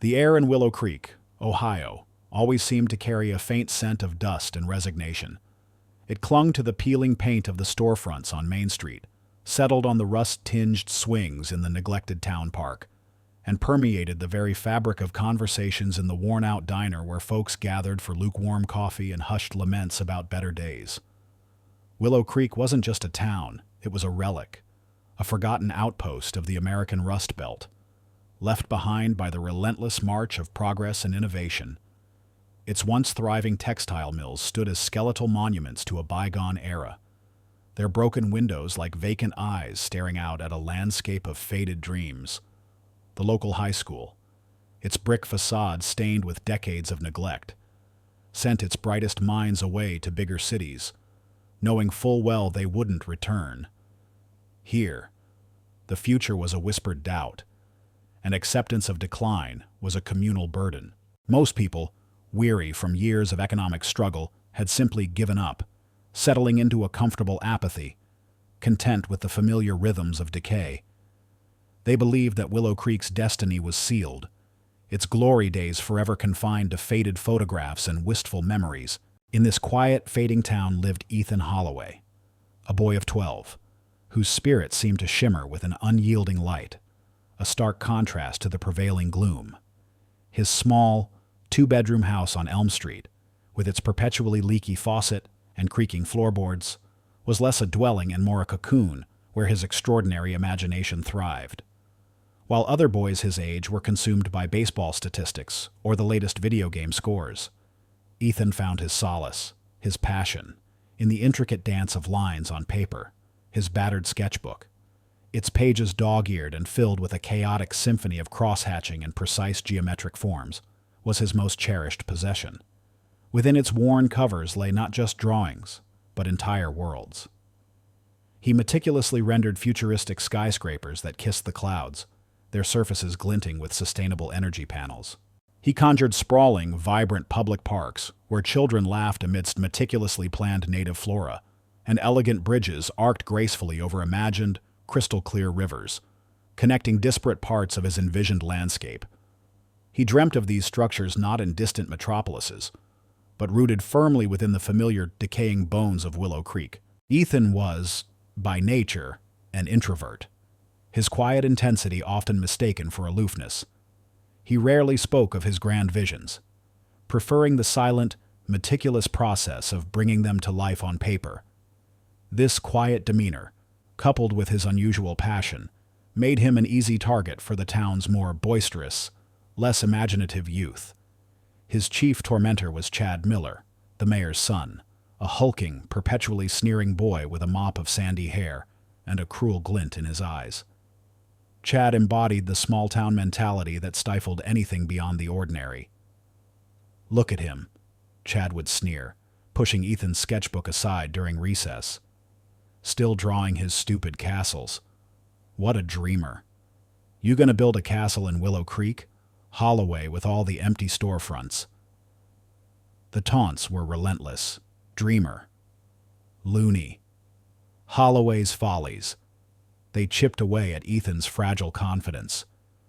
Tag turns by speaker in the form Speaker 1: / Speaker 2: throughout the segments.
Speaker 1: The air in Willow Creek, Ohio, always seemed to carry a faint scent of dust and resignation. It clung to the peeling paint of the storefronts on Main Street, settled on the rust-tinged swings in the neglected town park, and permeated the very fabric of conversations in the worn-out diner where folks gathered for lukewarm coffee and hushed laments about better days. Willow Creek wasn't just a town, it was a relic, a forgotten outpost of the American Rust Belt, left behind by the relentless march of progress and innovation. Its once thriving textile mills stood as skeletal monuments to a bygone era, their broken windows like vacant eyes staring out at a landscape of faded dreams. The local high school, its brick facade stained with decades of neglect, sent its brightest minds away to bigger cities, knowing full well they wouldn't return. Here, the future was a whispered doubt, and acceptance of decline was a communal burden. Most people, weary from years of economic struggle, had simply given up, settling into a comfortable apathy, content with the familiar rhythms of decay. They believed that Willow Creek's destiny was sealed, its glory days forever confined to faded photographs and wistful memories. In this quiet, fading town lived Ethan Holloway, a boy of 12, whose spirit seemed to shimmer with an unyielding light, a stark contrast to the prevailing gloom. His small, two-bedroom house on Elm Street, with its perpetually leaky faucet and creaking floorboards, was less a dwelling and more a cocoon where his extraordinary imagination thrived. While other boys his age were consumed by baseball statistics or the latest video game scores, Ethan found his solace, his passion, in the intricate dance of lines on paper, his battered sketchbook, its pages dog-eared and filled with a chaotic symphony of cross-hatching and precise geometric forms, was his most cherished possession. Within its worn covers lay not just drawings, but entire worlds. He meticulously rendered futuristic skyscrapers that kissed the clouds, their surfaces glinting with sustainable energy panels. He conjured sprawling, vibrant public parks where children laughed amidst meticulously planned native flora, and elegant bridges arced gracefully over imagined, crystal-clear rivers, connecting disparate parts of his envisioned landscape. He dreamt of these structures not in distant metropolises, but rooted firmly within the familiar, decaying bones of Willow Creek. Ethan was, by nature, an introvert, his quiet intensity often mistaken for aloofness. He rarely spoke of his grand visions, preferring the silent, meticulous process of bringing them to life on paper. This quiet demeanor, coupled with his unusual passion, made him an easy target for the town's more boisterous, less imaginative youth. His chief tormentor was Chad Miller, the mayor's son, a hulking, perpetually sneering boy with a mop of sandy hair and a cruel glint in his eyes. Chad embodied the small-town mentality that stifled anything beyond the ordinary. "Look at him," Chad would sneer, pushing Ethan's sketchbook aside during recess. "Still drawing his stupid castles. What a dreamer. You gonna build a castle in Willow Creek? Holloway with all the empty storefronts." The taunts were relentless. Dreamer. Loony. Holloway's follies. They chipped away at Ethan's fragile confidence,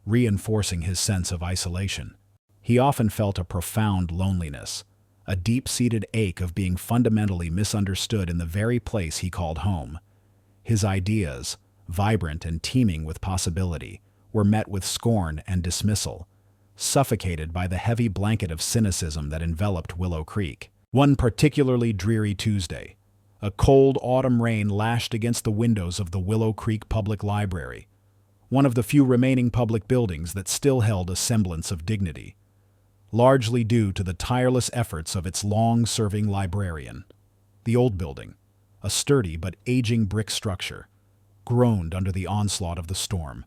Speaker 1: reinforcing his sense of isolation. He often felt a profound loneliness, a deep-seated ache of being fundamentally misunderstood in the very place he called home. His ideas, vibrant and teeming with possibility, were met with scorn and dismissal, suffocated by the heavy blanket of cynicism that enveloped Willow Creek. One particularly dreary Tuesday, a cold autumn rain lashed against the windows of the Willow Creek Public Library, one of the few remaining public buildings that still held a semblance of dignity, largely due to the tireless efforts of its long-serving librarian. The old building, a sturdy but aging brick structure, groaned under the onslaught of the storm.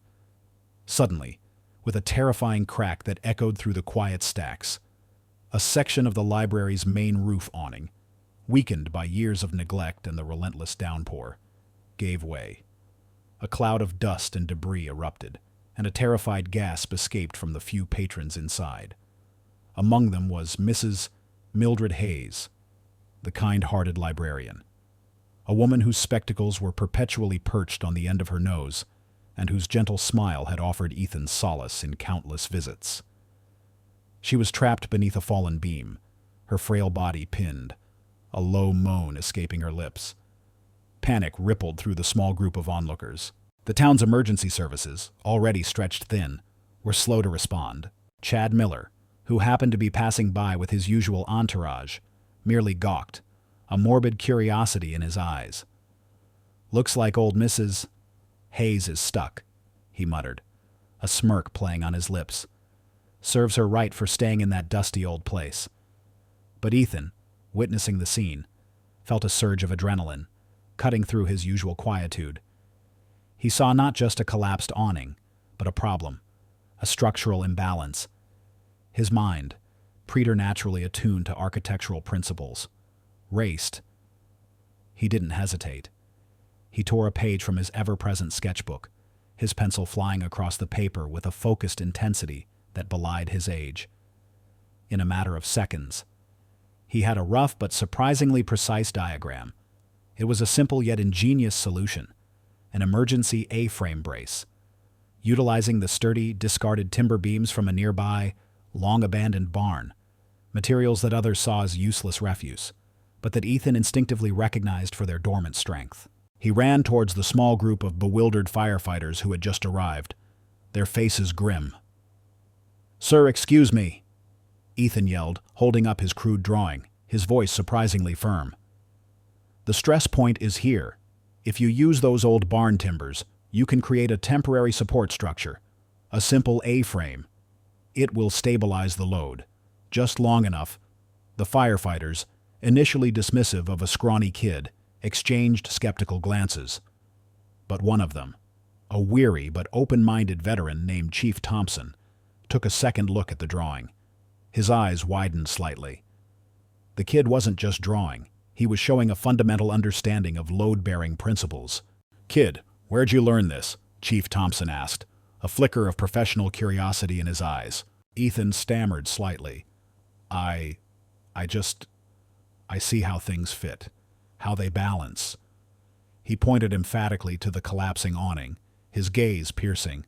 Speaker 1: Suddenly, with a terrifying crack that echoed through the quiet stacks, a section of the library's main roof awning, weakened by years of neglect and the relentless downpour, gave way. A cloud of dust and debris erupted, and a terrified gasp escaped from the few patrons inside. Among them was Mrs. Mildred Hayes, the kind-hearted librarian, a woman whose spectacles were perpetually perched on the end of her nose and whose gentle smile had offered Ethan solace in countless visits. She was trapped beneath a fallen beam, her frail body pinned, a low moan escaping her lips. Panic rippled through the small group of onlookers. The town's emergency services, already stretched thin, were slow to respond. Chad Miller, who happened to be passing by with his usual entourage, merely gawked, a morbid curiosity in his eyes. "Looks like old Mrs. Hayes is stuck," he muttered, a smirk playing on his lips. "Serves her right for staying in that dusty old place." But Ethan, witnessing the scene, felt a surge of adrenaline, cutting through his usual quietude. He saw not just a collapsed awning, but a problem, a structural imbalance. His mind, preternaturally attuned to architectural principles, raced. He didn't hesitate. He tore a page from his ever-present sketchbook, his pencil flying across the paper with a focused intensity that belied his age. In a matter of seconds, he had a rough but surprisingly precise diagram. It was a simple yet ingenious solution, an emergency A-frame brace. Utilizing the sturdy, discarded timber beams from a nearby, long-abandoned barn, materials that others saw as useless refuse, but that Ethan instinctively recognized for their dormant strength. He ran towards the small group of bewildered firefighters who had just arrived, their faces grim. "Sir, excuse me," Ethan yelled, holding up his crude drawing, his voice surprisingly firm. "The stress point is here. If you use those old barn timbers, you can create a temporary support structure, a simple A-frame. It will stabilize the load, just long enough." The firefighters, initially dismissive of a scrawny kid, exchanged skeptical glances. But one of them, a weary but open-minded veteran named Chief Thompson, took a second look at the drawing. His eyes widened slightly. The kid wasn't just drawing. He was showing a fundamental understanding of load-bearing principles. "Kid, where'd you learn this?" Chief Thompson asked, a flicker of professional curiosity in his eyes. Ethan stammered slightly. I see how things fit, how they balance." He pointed emphatically to the collapsing awning, his gaze piercing.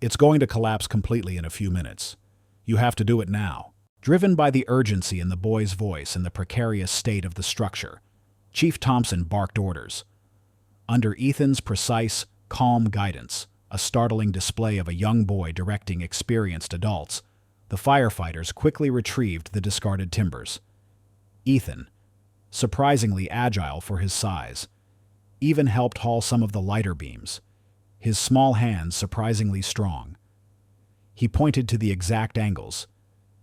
Speaker 1: "It's going to collapse completely in a few minutes. You have to do it now." Driven by the urgency in the boy's voice and the precarious state of the structure, Chief Thompson barked orders. Under Ethan's precise, calm guidance, a startling display of a young boy directing experienced adults, the firefighters quickly retrieved the discarded timbers. Ethan, surprisingly agile for his size, even helped haul some of the lighter beams, his small hands surprisingly strong. He pointed to the exact angles,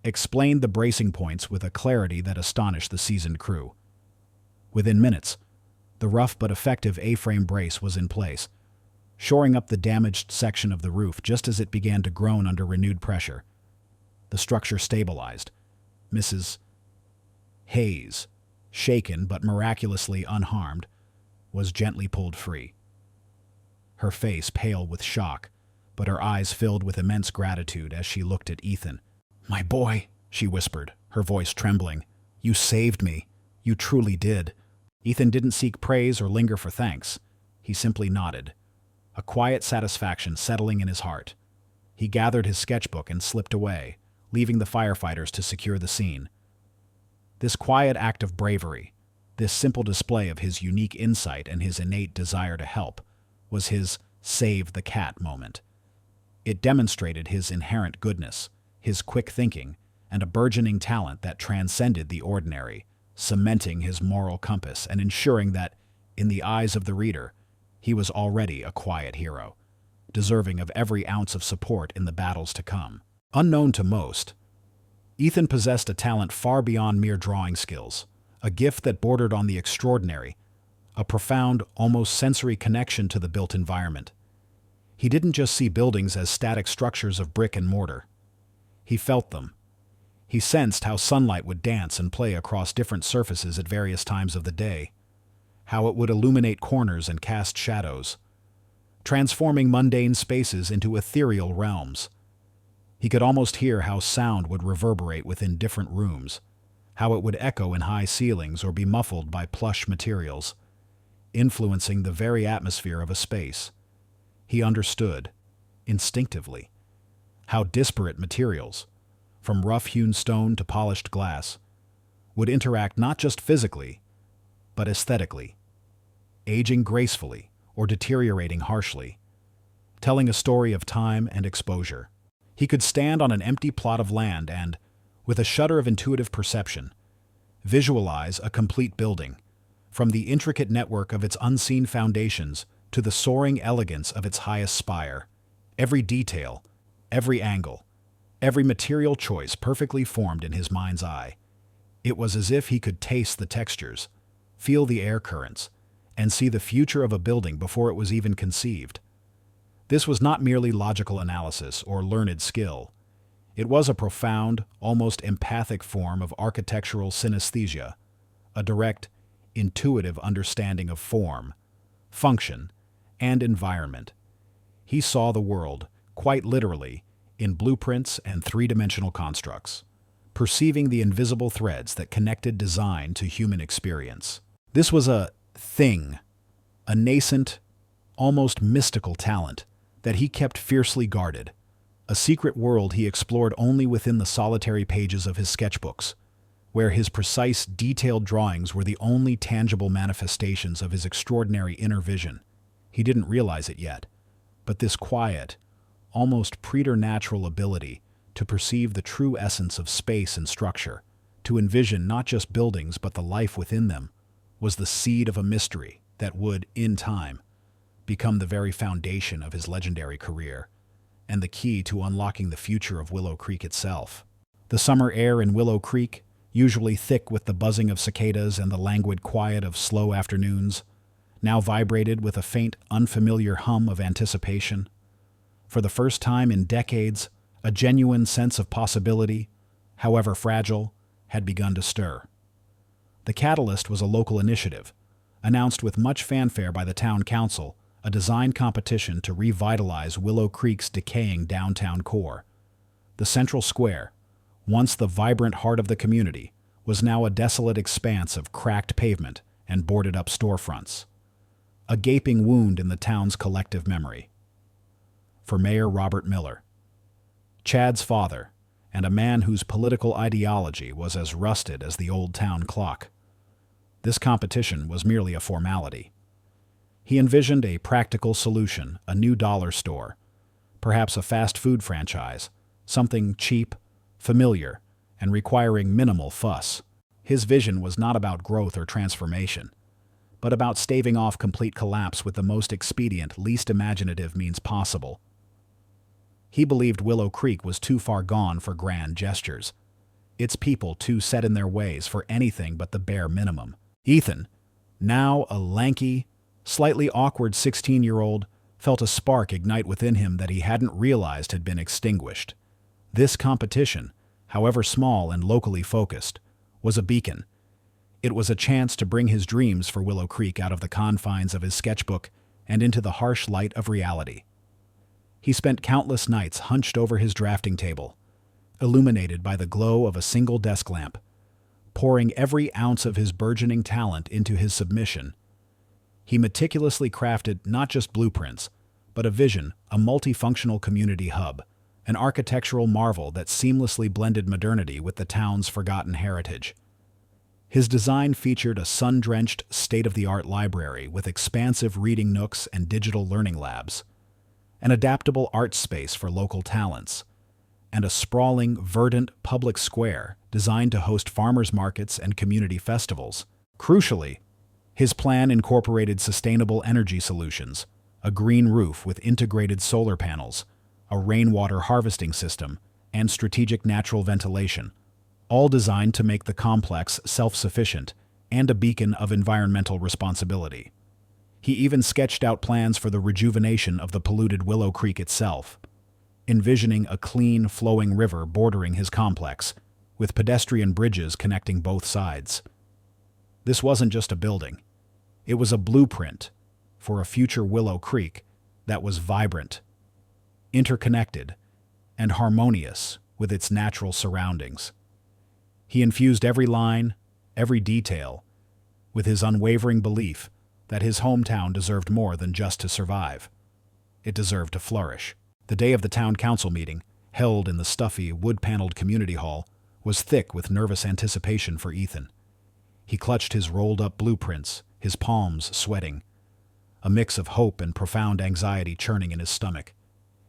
Speaker 1: explained the bracing points with a clarity that astonished the seasoned crew. Within minutes, the rough but effective A-frame brace was in place, shoring up the damaged section of the roof just as it began to groan under renewed pressure. The structure stabilized. Mrs. Hayes, shaken but miraculously unharmed, was gently pulled free. Her face pale with shock, but her eyes filled with immense gratitude as she looked at Ethan. "My boy," she whispered, her voice trembling. "You saved me. You truly did." Ethan didn't seek praise or linger for thanks. He simply nodded, a quiet satisfaction settling in his heart. He gathered his sketchbook and slipped away, leaving the firefighters to secure the scene. This quiet act of bravery, this simple display of his unique insight and his innate desire to help, was his save the cat moment. It demonstrated his inherent goodness, his quick thinking, and a burgeoning talent that transcended the ordinary, cementing his moral compass and ensuring that, in the eyes of the reader, he was already a quiet hero, deserving of every ounce of support in the battles to come. Unknown to most, Ethan possessed a talent far beyond mere drawing skills, a gift that bordered on the extraordinary, a profound, almost sensory connection to the built environment. He didn't just see buildings as static structures of brick and mortar. He felt them. He sensed how sunlight would dance and play across different surfaces at various times of the day, how it would illuminate corners and cast shadows, transforming mundane spaces into ethereal realms. He could almost hear how sound would reverberate within different rooms, how it would echo in high ceilings or be muffled by plush materials, influencing the very atmosphere of a space. He understood, instinctively, how disparate materials, from rough-hewn stone to polished glass, would interact not just physically, but aesthetically, aging gracefully or deteriorating harshly, telling a story of time and exposure. He could stand on an empty plot of land and, with a shudder of intuitive perception, visualize a complete building, from the intricate network of its unseen foundations to the soaring elegance of its highest spire. Every detail, every angle, every material choice perfectly formed in his mind's eye. It was as if he could taste the textures, feel the air currents, and see the future of a building before it was even conceived. This was not merely logical analysis or learned skill. It was a profound, almost empathic form of architectural synesthesia, a direct, intuitive understanding of form, function, and environment. He saw the world, quite literally, in blueprints and three-dimensional constructs, perceiving the invisible threads that connected design to human experience. This was a thing, a nascent, almost mystical talent that he kept fiercely guarded, a secret world he explored only within the solitary pages of his sketchbooks, where his precise, detailed drawings were the only tangible manifestations of his extraordinary inner vision. He didn't realize it yet, but this quiet, almost preternatural ability to perceive the true essence of space and structure, to envision not just buildings but the life within them, was the seed of a mystery that would, in time, become the very foundation of his legendary career, and the key to unlocking the future of Willow Creek itself. The summer air in Willow Creek, usually thick with the buzzing of cicadas and the languid quiet of slow afternoons, now vibrated with a faint, unfamiliar hum of anticipation. For the first time in decades, a genuine sense of possibility, however fragile, had begun to stir. The catalyst was a local initiative, announced with much fanfare by the town council, a design competition to revitalize Willow Creek's decaying downtown core. The central square, once the vibrant heart of the community, was now a desolate expanse of cracked pavement and boarded-up storefronts, a gaping wound in the town's collective memory. For Mayor Robert Miller, Chad's father, and a man whose political ideology was as rusted as the old town clock, this competition was merely a formality. He envisioned a practical solution, a new dollar store, perhaps a fast food franchise, something cheap, familiar, and requiring minimal fuss. His vision was not about growth or transformation, but about staving off complete collapse with the most expedient, least imaginative means possible. He believed Willow Creek was too far gone for grand gestures, its people too set in their ways for anything but the bare minimum. Ethan, now a lanky, slightly awkward 16-year-old, felt a spark ignite within him that he hadn't realized had been extinguished. This competition, however small and locally focused, was a beacon. It was a chance to bring his dreams for Willow Creek out of the confines of his sketchbook and into the harsh light of reality. He spent countless nights hunched over his drafting table, illuminated by the glow of a single desk lamp, pouring every ounce of his burgeoning talent into his submission. He meticulously crafted not just blueprints, but a vision, a multifunctional community hub, an architectural marvel that seamlessly blended modernity with the town's forgotten heritage. His design featured a sun-drenched, state-of-the-art library with expansive reading nooks and digital learning labs, an adaptable art space for local talents, and a sprawling, verdant public square designed to host farmers markets and community festivals. Crucially, his plan incorporated sustainable energy solutions, a green roof with integrated solar panels, a rainwater harvesting system, and strategic natural ventilation, all designed to make the complex self-sufficient and a beacon of environmental responsibility. He even sketched out plans for the rejuvenation of the polluted Willow Creek itself, envisioning a clean, flowing river bordering his complex, with pedestrian bridges connecting both sides. This wasn't just a building. It was a blueprint for a future Willow Creek that was vibrant, interconnected, and harmonious with its natural surroundings. He infused every line, every detail, with his unwavering belief that his hometown deserved more than just to survive. It deserved to flourish. The day of the town council meeting, held in the stuffy, wood-paneled community hall, was thick with nervous anticipation for Ethan. He clutched his rolled-up blueprints, his palms sweating, a mix of hope and profound anxiety churning in his stomach.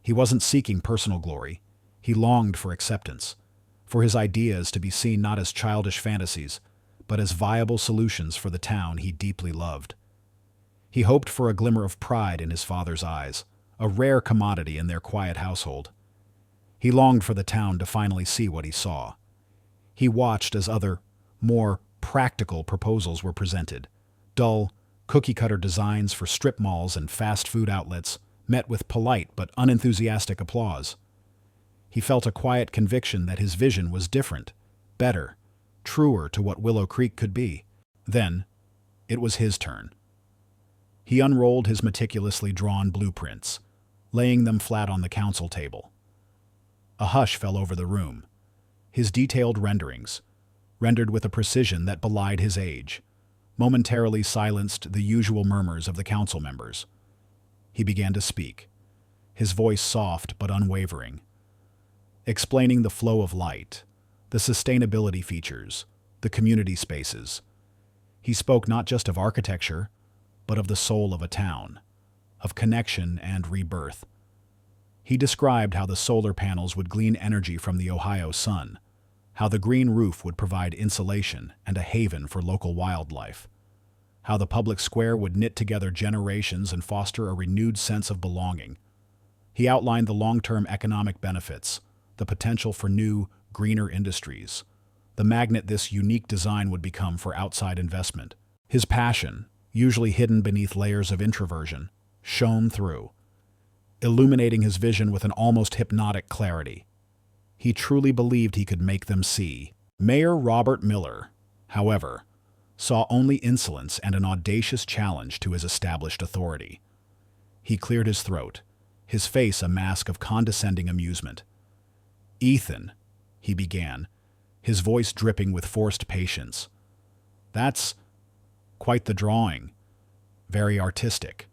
Speaker 1: He wasn't seeking personal glory. He longed for acceptance, for his ideas to be seen not as childish fantasies, but as viable solutions for the town he deeply loved. He hoped for a glimmer of pride in his father's eyes, a rare commodity in their quiet household. He longed for the town to finally see what he saw. He watched as other, more practical proposals were presented. Dull, cookie-cutter designs for strip malls and fast food outlets met with polite but unenthusiastic applause. He felt a quiet conviction that his vision was different, better, truer to what Willow Creek could be. Then, it was his turn. He unrolled his meticulously drawn blueprints, laying them flat on the council table. A hush fell over the room. His detailed renderings, rendered with a precision that belied his age, momentarily silenced the usual murmurs of the council members. He began to speak, his voice soft but unwavering, explaining the flow of light, the sustainability features, the community spaces. He spoke not just of architecture, but of the soul of a town, of connection and rebirth. He described how the solar panels would glean energy from the Ohio sun, how the green roof would provide insulation and a haven for local wildlife, how the public square would knit together generations and foster a renewed sense of belonging. He outlined the long-term economic benefits, the potential for new, greener industries, the magnet this unique design would become for outside investment. His passion, usually hidden beneath layers of introversion, shone through, illuminating his vision with an almost hypnotic clarity. He truly believed he could make them see. Mayor Robert Miller, however, saw only insolence and an audacious challenge to his established authority. He cleared his throat, his face a mask of condescending amusement. "Ethan," he began, his voice dripping with forced patience. "That's quite the drawing. Very artistic."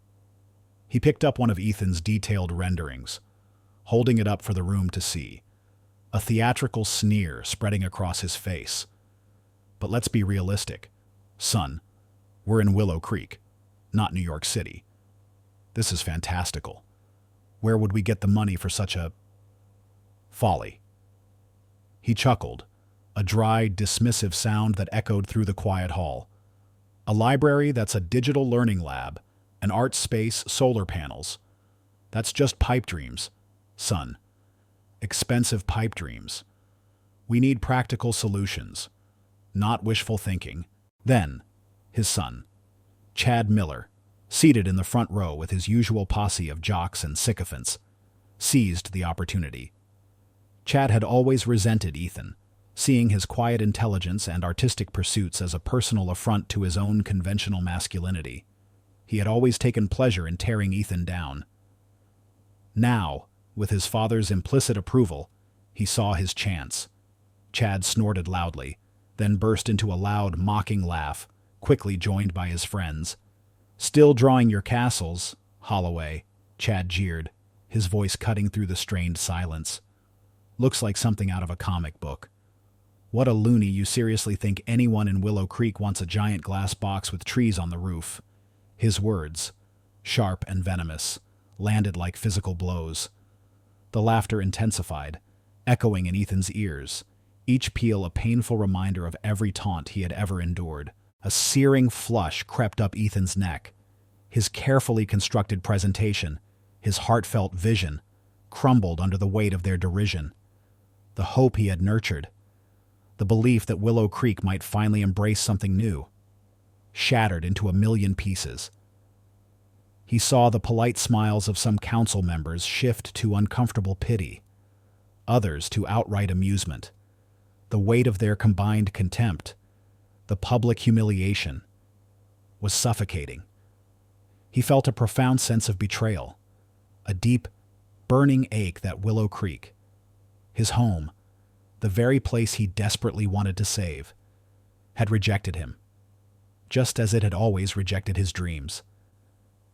Speaker 1: He picked up one of Ethan's detailed renderings, holding it up for the room to see, a theatrical sneer spreading across his face. "But let's be realistic. Son, we're in Willow Creek, not New York City. This is fantastical. Where would we get the money for such a folly?" He chuckled, a dry, dismissive sound that echoed through the quiet hall. "A library that's a digital learning lab, an art space, solar panels. That's just pipe dreams, son. Expensive pipe dreams. We need practical solutions, not wishful thinking." Then, his son, Chad Miller, seated in the front row with his usual posse of jocks and sycophants, seized the opportunity. Chad had always resented Ethan, seeing his quiet intelligence and artistic pursuits as a personal affront to his own conventional masculinity. He had always taken pleasure in tearing Ethan down. Now, with his father's implicit approval, he saw his chance. Chad snorted loudly, then burst into a loud, mocking laugh, quickly joined by his friends. "Still drawing your castles, Holloway," Chad jeered, his voice cutting through the strained silence. "Looks like something out of a comic book. What a loony, you seriously think anyone in Willow Creek wants a giant glass box with trees on the roof?" His words, sharp and venomous, landed like physical blows. The laughter intensified, echoing in Ethan's ears, each peal a painful reminder of every taunt he had ever endured. A searing flush crept up Ethan's neck. His carefully constructed presentation, his heartfelt vision, crumbled under the weight of their derision. The hope he had nurtured, the belief that Willow Creek might finally embrace something new, shattered into a million pieces. He saw the polite smiles of some council members shift to uncomfortable pity, others to outright amusement. The weight of their combined contempt, the public humiliation, was suffocating. He felt a profound sense of betrayal, a deep, burning ache that Willow Creek, his home, the very place he desperately wanted to save, had rejected him, just as it had always rejected his dreams.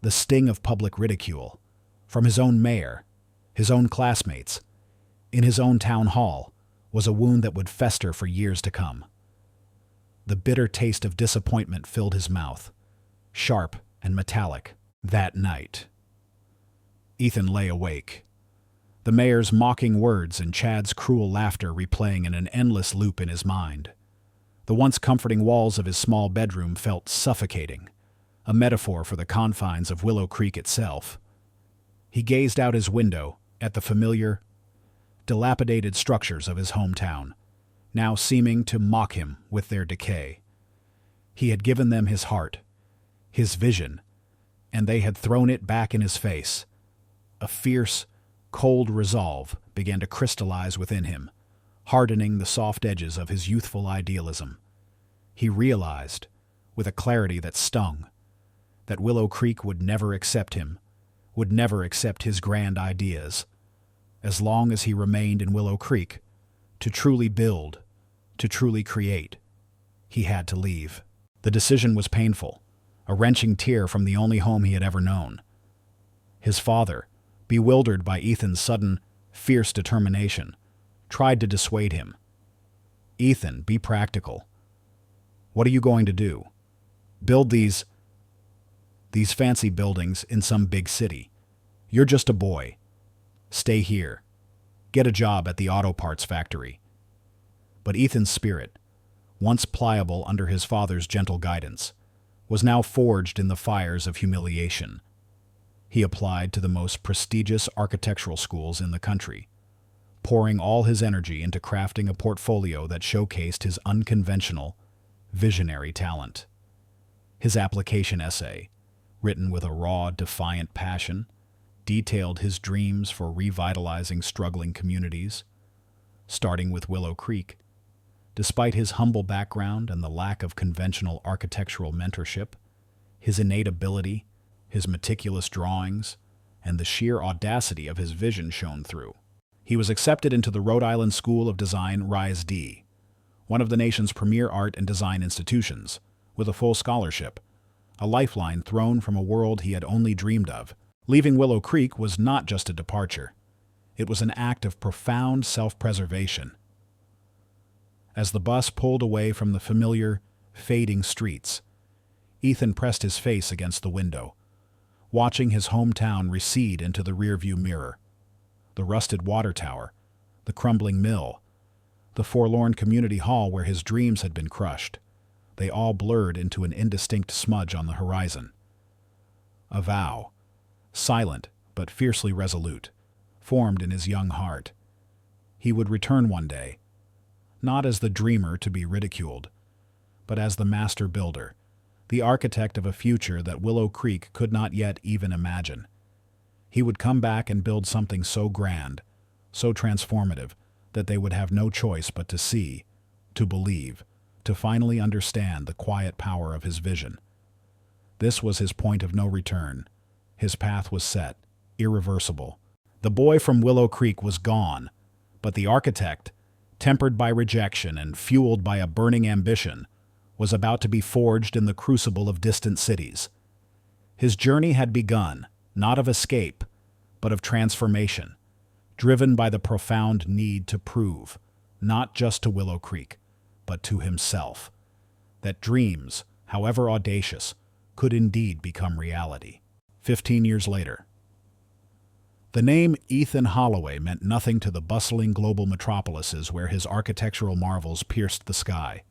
Speaker 1: The sting of public ridicule, from his own mayor, his own classmates, in his own town hall, was a wound that would fester for years to come. The bitter taste of disappointment filled his mouth, sharp and metallic. That night, Ethan lay awake, the mayor's mocking words and Chad's cruel laughter replaying in an endless loop in his mind. The once comforting walls of his small bedroom felt suffocating, a metaphor for the confines of Willow Creek itself. He gazed out his window at the familiar, dilapidated structures of his hometown, now seeming to mock him with their decay. He had given them his heart, his vision, and they had thrown it back in his face. A fierce, cold resolve began to crystallize within him, hardening the soft edges of his youthful idealism. He realized, with a clarity that stung, that Willow Creek would never accept him, would never accept his grand ideas. As long as he remained in Willow Creek, to truly build, to truly create, he had to leave. The decision was painful, a wrenching tear from the only home he had ever known. His father, bewildered by Ethan's sudden, fierce determination, tried to dissuade him. "Ethan, be practical. What are you going to do? Build these fancy buildings in some big city. You're just a boy. Stay here. Get a job at the auto parts factory." But Ethan's spirit, once pliable under his father's gentle guidance, was now forged in the fires of humiliation. He applied to the most prestigious architectural schools in the country, pouring all his energy into crafting a portfolio that showcased his unconventional, visionary talent. His application essay, written with a raw, defiant passion, detailed his dreams for revitalizing struggling communities, starting with Willow Creek. Despite his humble background and the lack of conventional architectural mentorship, his innate ability, his meticulous drawings, and the sheer audacity of his vision shone through. He was accepted into the Rhode Island School of Design RISD, one of the nation's premier art and design institutions, with a full scholarship, a lifeline thrown from a world he had only dreamed of. Leaving Willow Creek was not just a departure. It was an act of profound self-preservation. As the bus pulled away from the familiar, fading streets, Ethan pressed his face against the window, watching his hometown recede into the rearview mirror. The rusted water tower, the crumbling mill, the forlorn community hall where his dreams had been crushed, they all blurred into an indistinct smudge on the horizon. A vow, silent but fiercely resolute, formed in his young heart. He would return one day, not as the dreamer to be ridiculed, but as the master builder, the architect of a future that Willow Creek could not yet even imagine. He would come back and build something so grand, so transformative, that they would have no choice but to see, to believe, to finally understand the quiet power of his vision. This was his point of no return. His path was set, irreversible. The boy from Willow Creek was gone, but the architect, tempered by rejection and fueled by a burning ambition, was about to be forged in the crucible of distant cities. His journey had begun, not of escape, but of transformation, driven by the profound need to prove, not just to Willow Creek, but to himself, that dreams, however audacious, could indeed become reality. 15 years later. The name Ethan Holloway meant nothing to the bustling global metropolises where his architectural marvels pierced the sky.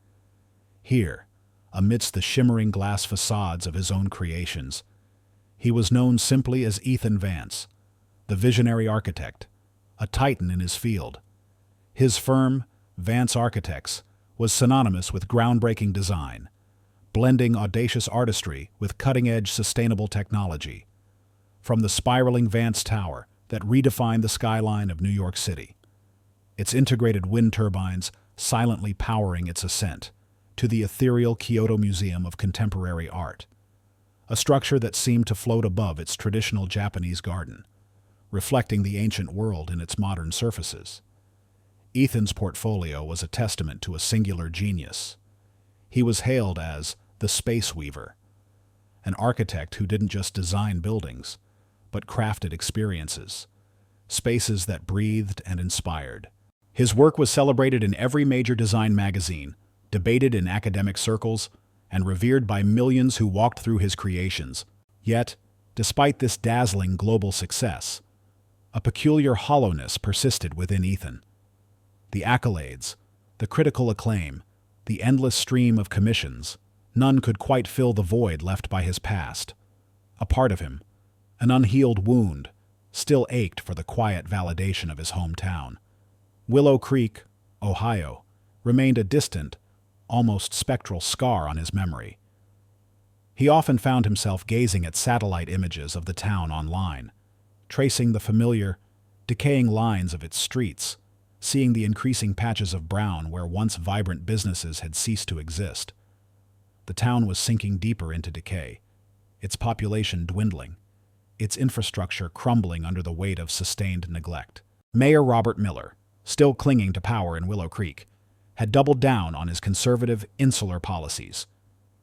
Speaker 1: Here, amidst the shimmering glass facades of his own creations, he was known simply as Ethan Vance, the visionary architect, a titan in his field. His firm, Vance Architects, was synonymous with groundbreaking design, blending audacious artistry with cutting-edge sustainable technology. From the spiraling Vance Tower that redefined the skyline of New York City, its integrated wind turbines silently powering its ascent, to the ethereal Kyoto Museum of Contemporary Art, a structure that seemed to float above its traditional Japanese garden, reflecting the ancient world in its modern surfaces. Ethan's portfolio was a testament to a singular genius. He was hailed as the Space Weaver, an architect who didn't just design buildings, but crafted experiences, spaces that breathed and inspired. His work was celebrated in every major design magazine, debated in academic circles, and revered by millions who walked through his creations. Yet, despite this dazzling global success, a peculiar hollowness persisted within Ethan. The accolades, the critical acclaim, the endless stream of commissions, none could quite fill the void left by his past. A part of him, an unhealed wound, still ached for the quiet validation of his hometown. Willow Creek, Ohio, remained a distant, almost spectral scar on his memory. He often found himself gazing at satellite images of the town online, tracing the familiar, decaying lines of its streets, seeing the increasing patches of brown where once vibrant businesses had ceased to exist. The town was sinking deeper into decay, its population dwindling, its infrastructure crumbling under the weight of sustained neglect. Mayor Robert Miller, still clinging to power in Willow Creek, had doubled down on his conservative, insular policies.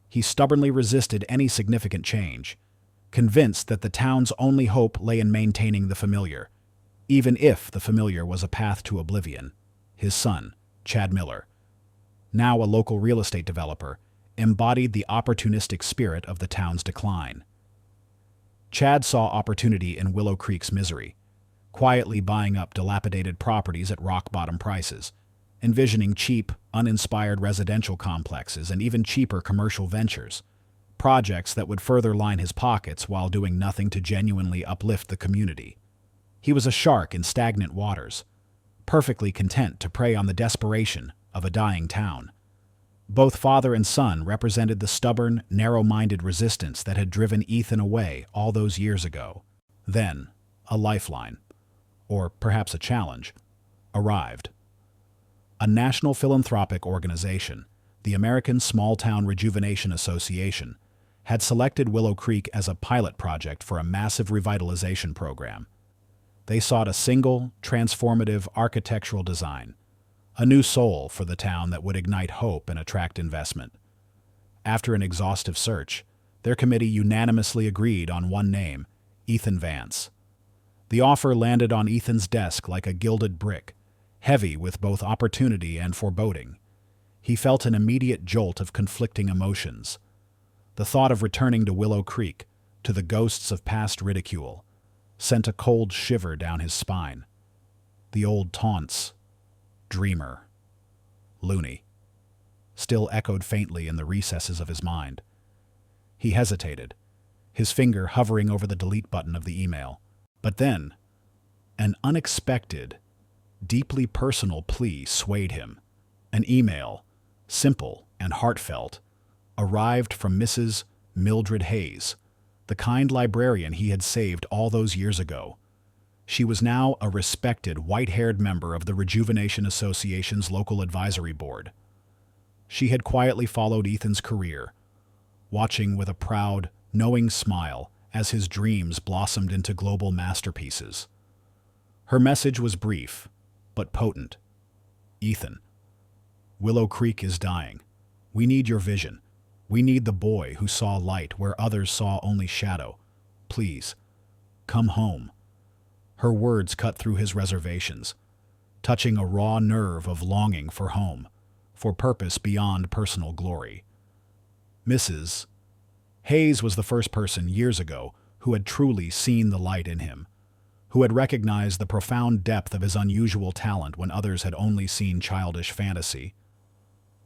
Speaker 1: He stubbornly resisted any significant change, convinced that the town's only hope lay in maintaining the familiar, even if the familiar was a path to oblivion. His son, Chad Miller, now a local real estate developer, embodied the opportunistic spirit of the town's decline. Chad saw opportunity in Willow Creek's misery, quietly buying up dilapidated properties at rock-bottom prices, envisioning cheap, uninspired residential complexes and even cheaper commercial ventures, projects that would further line his pockets while doing nothing to genuinely uplift the community. He was a shark in stagnant waters, perfectly content to prey on the desperation of a dying town. Both father and son represented the stubborn, narrow-minded resistance that had driven Ethan away all those years ago. Then, a lifeline, or perhaps a challenge, arrived. A national philanthropic organization, the American Small Town Rejuvenation Association, had selected Willow Creek as a pilot project for a massive revitalization program. They sought a single, transformative architectural design, a new soul for the town that would ignite hope and attract investment. After an exhaustive search, their committee unanimously agreed on one name, Ethan Vance. The offer landed on Ethan's desk like a gilded brick, heavy with both opportunity and foreboding. He felt an immediate jolt of conflicting emotions. The thought of returning to Willow Creek, to the ghosts of past ridicule, sent a cold shiver down his spine. The old taunts, dreamer, loony, still echoed faintly in the recesses of his mind. He hesitated, his finger hovering over the delete button of the email. But then, an unexpected, deeply personal plea swayed him. An email, simple and heartfelt, arrived from Mrs. Mildred Hayes, the kind librarian he had saved all those years ago. She was now a respected, white-haired member of the Rejuvenation Association's local advisory board. She had quietly followed Ethan's career, watching with a proud, knowing smile as his dreams blossomed into global masterpieces. Her message was brief, but potent. Ethan, Willow Creek is dying. We need your vision. We need the boy who saw light where others saw only shadow. Please, come home. Her words cut through his reservations, touching a raw nerve of longing for home, for purpose beyond personal glory. Mrs. Hayes was the first person years ago who had truly seen the light in him, who had recognized the profound depth of his unusual talent when others had only seen childish fantasy.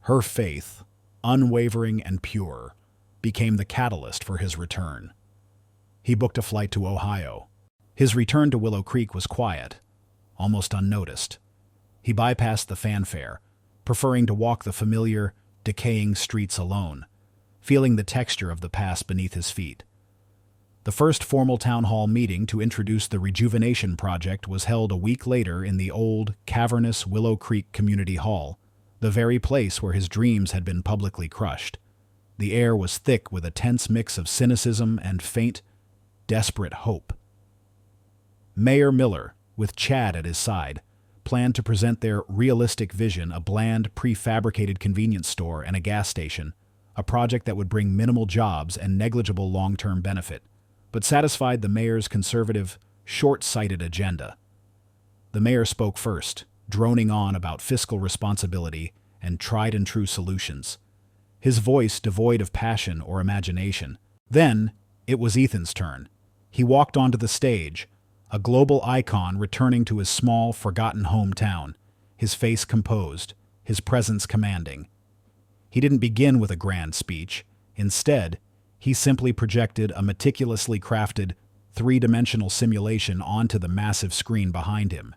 Speaker 1: Her faith, unwavering and pure, became the catalyst for his return. He booked a flight to Ohio. His return to Willow Creek was quiet, almost unnoticed. He bypassed the fanfare, preferring to walk the familiar, decaying streets alone, feeling the texture of the past beneath his feet. The first formal town hall meeting to introduce the Rejuvenation Project was held a week later in the old, cavernous Willow Creek Community Hall, the very place where his dreams had been publicly crushed. The air was thick with a tense mix of cynicism and faint, desperate hope. Mayor Miller, with Chad at his side, planned to present their realistic vision, a bland, prefabricated convenience store and a gas station, a project that would bring minimal jobs and negligible long-term benefit, but satisfied the mayor's conservative, short-sighted agenda. The mayor spoke first, droning on about fiscal responsibility and tried-and-true solutions, his voice devoid of passion or imagination. Then, it was Ethan's turn. He walked onto the stage, a global icon returning to his small, forgotten hometown, his face composed, his presence commanding. He didn't begin with a grand speech. Instead, he simply projected a meticulously crafted, three-dimensional simulation onto the massive screen behind him.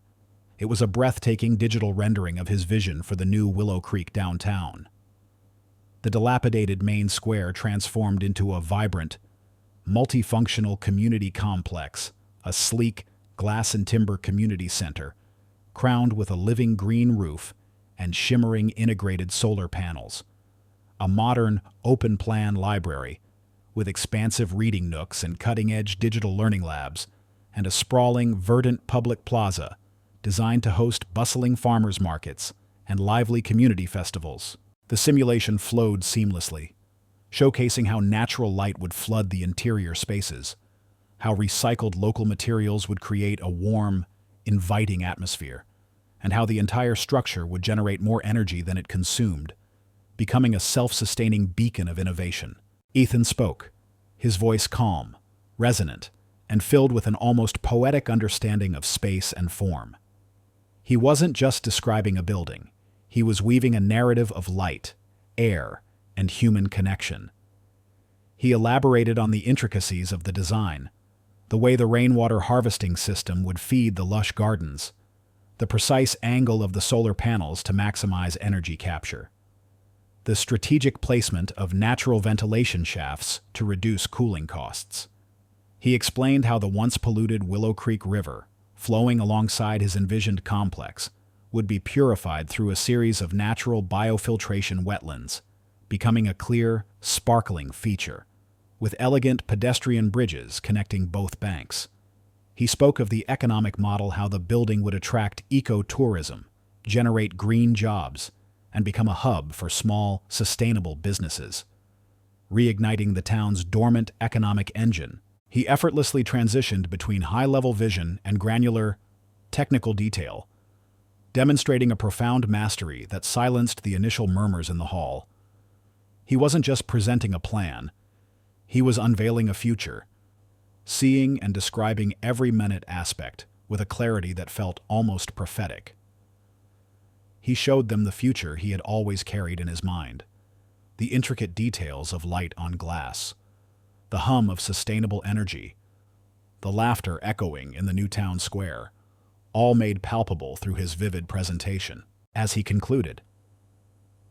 Speaker 1: It was a breathtaking digital rendering of his vision for the new Willow Creek downtown. The dilapidated main square transformed into a vibrant, multifunctional community complex, a sleek, glass and timber community center, crowned with a living green roof and shimmering integrated solar panels. A modern, open-plan library, with expansive reading nooks and cutting-edge digital learning labs, and a sprawling, verdant public plaza designed to host bustling farmers markets and lively community festivals. The simulation flowed seamlessly, showcasing how natural light would flood the interior spaces, how recycled local materials would create a warm, inviting atmosphere, and how the entire structure would generate more energy than it consumed, becoming a self-sustaining beacon of innovation. Ethan spoke, his voice calm, resonant, and filled with an almost poetic understanding of space and form. He wasn't just describing a building. He was weaving a narrative of light, air, and human connection. He elaborated on the intricacies of the design, the way the rainwater harvesting system would feed the lush gardens, the precise angle of the solar panels to maximize energy capture, the strategic placement of natural ventilation shafts to reduce cooling costs. He explained how the once polluted Willow Creek River, flowing alongside his envisioned complex, would be purified through a series of natural biofiltration wetlands, becoming a clear, sparkling feature, with elegant pedestrian bridges connecting both banks. He spoke of the economic model, how the building would attract eco-tourism, generate green jobs, and become a hub for small, sustainable businesses. Reigniting the town's dormant economic engine, he effortlessly transitioned between high-level vision and granular, technical detail, demonstrating a profound mastery that silenced the initial murmurs in the hall. He wasn't just presenting a plan, he was unveiling a future, seeing and describing every minute aspect with a clarity that felt almost prophetic. He showed them the future he had always carried in his mind, the intricate details of light on glass, the hum of sustainable energy, the laughter echoing in the new town square, all made palpable through his vivid presentation. As he concluded,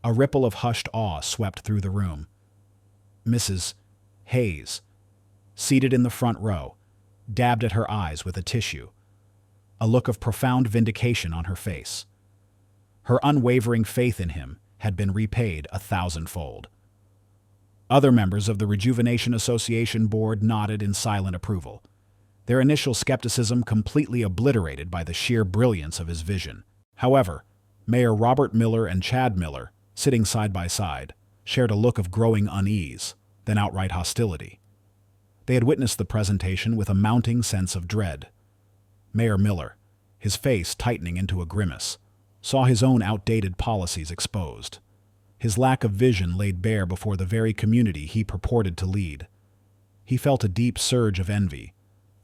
Speaker 1: a ripple of hushed awe swept through the room. Mrs. Hayes, seated in the front row, dabbed at her eyes with a tissue, a look of profound vindication on her face. Her unwavering faith in him had been repaid 1,000-fold. Other members of the Rejuvenation Association board nodded in silent approval, their initial skepticism completely obliterated by the sheer brilliance of his vision. However, Mayor Robert Miller and Chad Miller, sitting side by side, shared a look of growing unease, then outright hostility. They had witnessed the presentation with a mounting sense of dread. Mayor Miller, his face tightening into a grimace, saw his own outdated policies exposed, his lack of vision laid bare before the very community he purported to lead. He felt a deep surge of envy,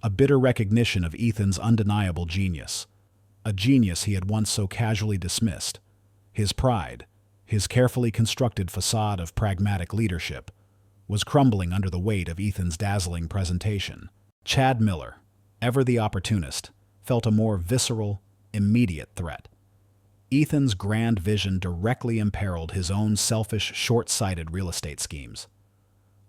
Speaker 1: a bitter recognition of Ethan's undeniable genius, a genius he had once so casually dismissed. His pride, his carefully constructed facade of pragmatic leadership, was crumbling under the weight of Ethan's dazzling presentation. Chad Miller, ever the opportunist, felt a more visceral, immediate threat. Ethan's grand vision directly imperiled his own selfish, short-sighted real estate schemes.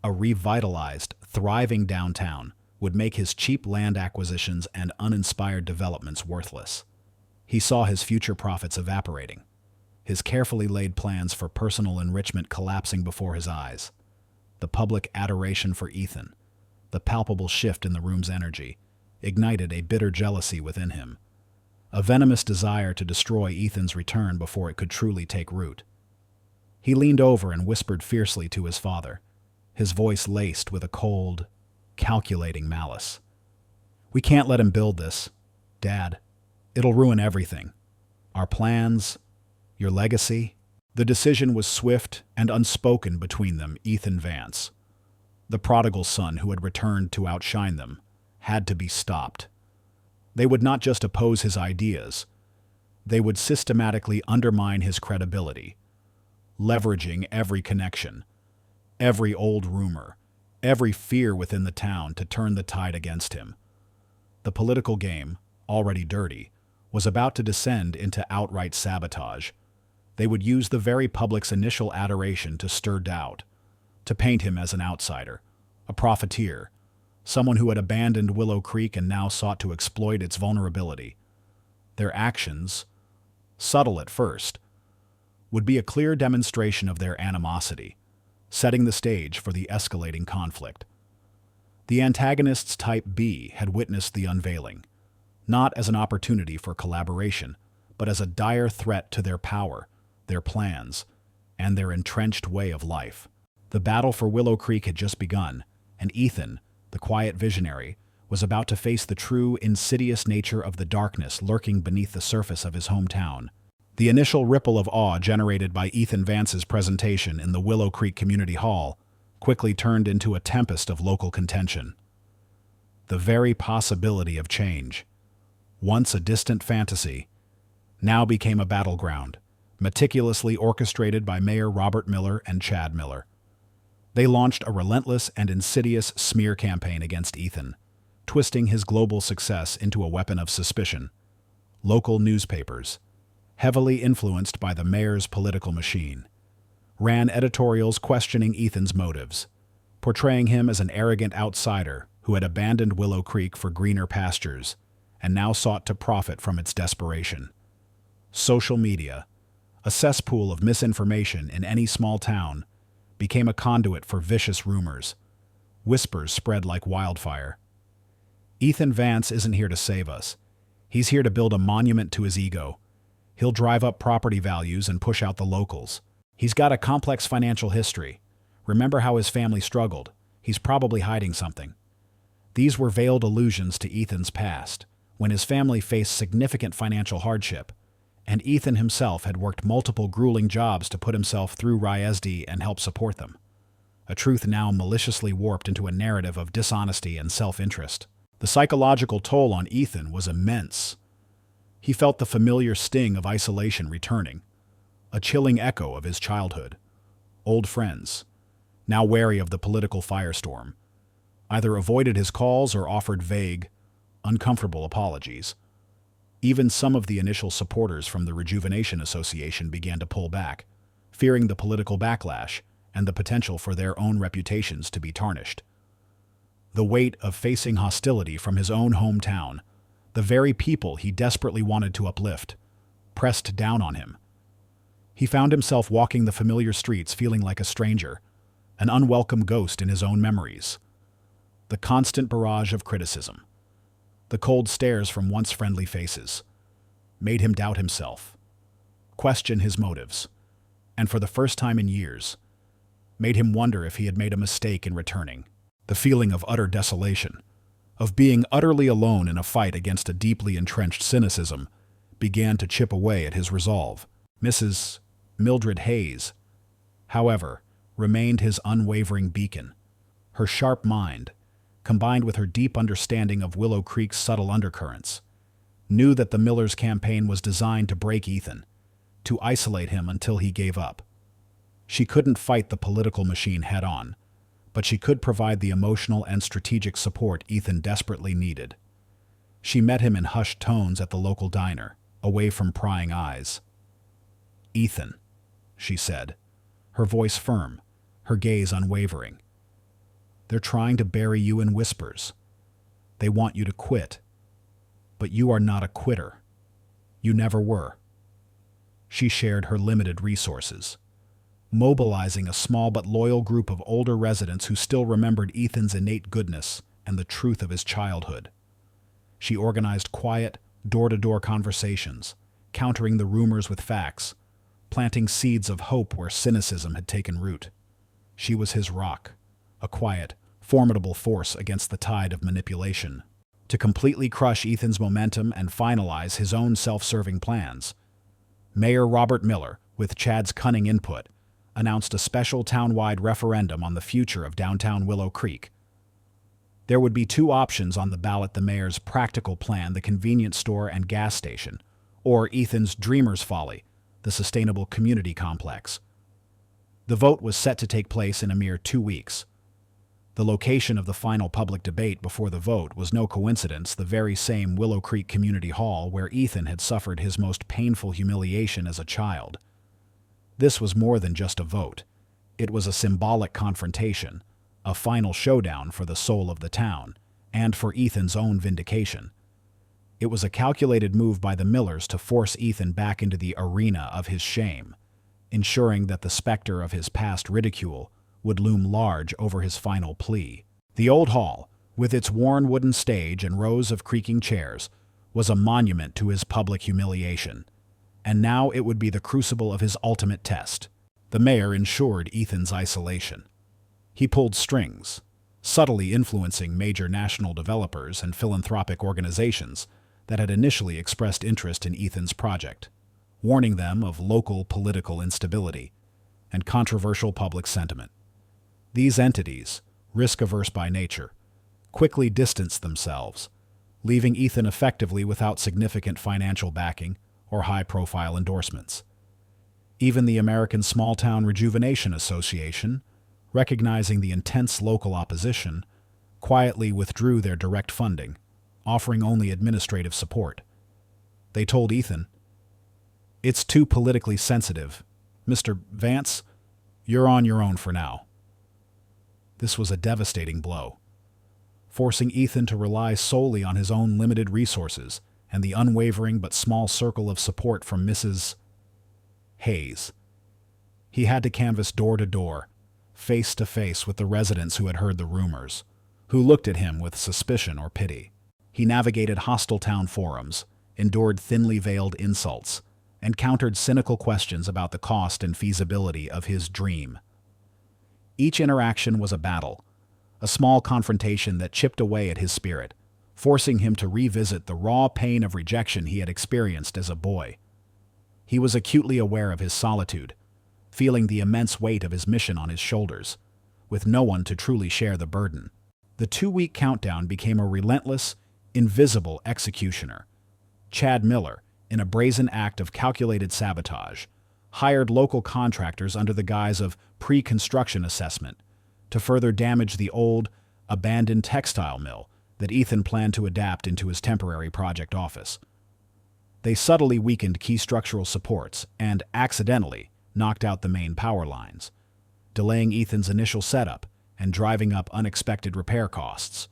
Speaker 1: A revitalized, thriving downtown would make his cheap land acquisitions and uninspired developments worthless. He saw his future profits evaporating, his carefully laid plans for personal enrichment collapsing before his eyes. The public adoration for Ethan, the palpable shift in the room's energy, ignited a bitter jealousy within him, a venomous desire to destroy Ethan's return before it could truly take root. He leaned over and whispered fiercely to his father, his voice laced with a cold, calculating malice. "We can't let him build this, Dad. It'll ruin everything. Our plans, your legacy. The decision was swift and unspoken between them. Ethan Vance, the prodigal son who had returned to outshine them, had to be stopped. They would not just oppose his ideas, they would systematically undermine his credibility, leveraging every connection, every old rumor, every fear within the town to turn the tide against him. The political game, already dirty, was about to descend into outright sabotage. They would use the very public's initial adoration to stir doubt, to paint him as an outsider, a profiteer, someone who had abandoned Willow Creek and now sought to exploit its vulnerability. Their actions, subtle at first, would be a clear demonstration of their animosity, setting the stage for the escalating conflict. The antagonists Type B had witnessed the unveiling, not as an opportunity for collaboration, but as a dire threat to their power, their plans, and their entrenched way of life. The battle for Willow Creek had just begun, and Ethan, the quiet visionary, was about to face the true, insidious nature of the darkness lurking beneath the surface of his hometown. The initial ripple of awe generated by Ethan Vance's presentation in the Willow Creek Community Hall quickly turned into a tempest of local contention. The very possibility of change, once a distant fantasy, now became a battleground, meticulously orchestrated by Mayor Robert Miller and Chad Miller. They launched a relentless and insidious smear campaign against Ethan, twisting his global success into a weapon of suspicion. Local newspapers, heavily influenced by the mayor's political machine, ran editorials questioning Ethan's motives, portraying him as an arrogant outsider who had abandoned Willow Creek for greener pastures and now sought to profit from its desperation. Social media, a cesspool of misinformation in any small town, became a conduit for vicious rumors. Whispers spread like wildfire. Ethan Vance isn't here to save us. He's here to build a monument to his ego. He'll drive up property values and push out the locals. He's got a complex financial history. Remember how his family struggled. He's probably hiding something. These were veiled allusions to Ethan's past, when his family faced significant financial hardship, and Ethan himself had worked multiple grueling jobs to put himself through RISD and help support them. A truth now maliciously warped into a narrative of dishonesty and self-interest. The psychological toll on Ethan was immense. He felt the familiar sting of isolation returning, a chilling echo of his childhood. Old friends, now wary of the political firestorm, either avoided his calls or offered vague, uncomfortable apologies. Even some of the initial supporters from the Rejuvenation Association began to pull back, fearing the political backlash and the potential for their own reputations to be tarnished. The weight of facing hostility from his own hometown, the very people he desperately wanted to uplift, pressed down on him. He found himself walking the familiar streets feeling like a stranger, an unwelcome ghost in his own memories. The constant barrage of criticism, the cold stares from once friendly faces, made him doubt himself, question his motives, and for the first time in years, made him wonder if he had made a mistake in returning. The feeling of utter desolation, of being utterly alone in a fight against a deeply entrenched cynicism, began to chip away at his resolve. Mrs. Mildred Hayes, however, remained his unwavering beacon. Her sharp mind, combined with her deep understanding of Willow Creek's subtle undercurrents, knew that the Millers' campaign was designed to break Ethan, to isolate him until he gave up. She couldn't fight the political machine head-on, but she could provide the emotional and strategic support Ethan desperately needed. She met him in hushed tones at the local diner, away from prying eyes. "Ethan," she said, her voice firm, her gaze unwavering. "They're trying to bury you in whispers. They want you to quit. But you are not a quitter. You never were." She shared her limited resources, mobilizing a small but loyal group of older residents who still remembered Ethan's innate goodness and the truth of his childhood. She organized quiet, door-to-door conversations, countering the rumors with facts, planting seeds of hope where cynicism had taken root. She was his rock, a quiet, formidable force against the tide of manipulation. to completely crush Ethan's momentum and finalize his own self-serving plans. Mayor Robert Miller, with Chad's cunning input, announced a special town-wide referendum on the future of downtown Willow Creek. There would be two options on the ballot: the mayor's practical plan, the convenience store and gas station, or Ethan's dreamer's folly, the sustainable community complex. The vote was set to take place in a mere 2 weeks. The location of the final public debate before the vote was no coincidence, the very same Willow Creek Community Hall where Ethan had suffered his most painful humiliation as a child. This was more than just a vote. It was a symbolic confrontation, a final showdown for the soul of the town, and for Ethan's own vindication. It was a calculated move by the Millers to force Ethan back into the arena of his shame, ensuring that the specter of his past ridicule would loom large over his final plea. The old hall, with its worn wooden stage and rows of creaking chairs, was a monument to his public humiliation, and now it would be the crucible of his ultimate test. The mayor ensured Ethan's isolation. He pulled strings, subtly influencing major national developers and philanthropic organizations that had initially expressed interest in Ethan's project, warning them of local political instability and controversial public sentiment. These entities, risk-averse by nature, quickly distanced themselves, leaving Ethan effectively without significant financial backing or high-profile endorsements. Even the American Small-Town Rejuvenation Association, recognizing the intense local opposition, quietly withdrew their direct funding, offering only administrative support. They told Ethan, "It's too politically sensitive. Mr. Vance, you're on your own for now." This was a devastating blow, forcing Ethan to rely solely on his own limited resources and the unwavering but small circle of support from Mrs. Hayes. He had to canvass door to door, face to face with the residents who had heard the rumors, who looked at him with suspicion or pity. He navigated hostile town forums, endured thinly veiled insults, and countered cynical questions about the cost and feasibility of his dream. Each interaction was a battle, a small confrontation that chipped away at his spirit, forcing him to revisit the raw pain of rejection he had experienced as a boy. He was acutely aware of his solitude, feeling the immense weight of his mission on his shoulders, with no one to truly share the burden. The 2-week countdown became a relentless, invisible executioner. Chad Miller, in a brazen act of calculated sabotage, hired local contractors under the guise of pre-construction assessment to further damage the old, abandoned textile mill that Ethan planned to adapt into his temporary project office. They subtly weakened key structural supports and, accidentally, knocked out the main power lines, delaying Ethan's initial setup and driving up unexpected repair costs.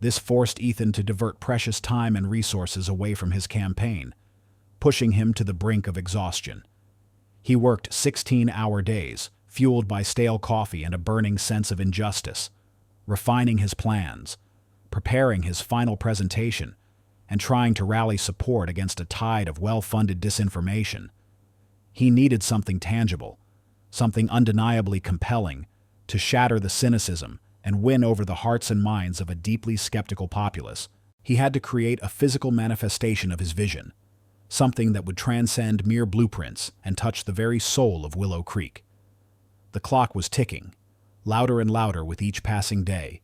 Speaker 1: This forced Ethan to divert precious time and resources away from his campaign, pushing him to the brink of exhaustion. He worked 16-hour days, fueled by stale coffee and a burning sense of injustice, refining his plans, preparing his final presentation, and trying to rally support against a tide of well-funded disinformation. He needed something tangible, something undeniably compelling, to shatter the cynicism and win over the hearts and minds of a deeply skeptical populace. He had to create a physical manifestation of his vision, something that would transcend mere blueprints and touch the very soul of Willow Creek. The clock was ticking, louder and louder with each passing day,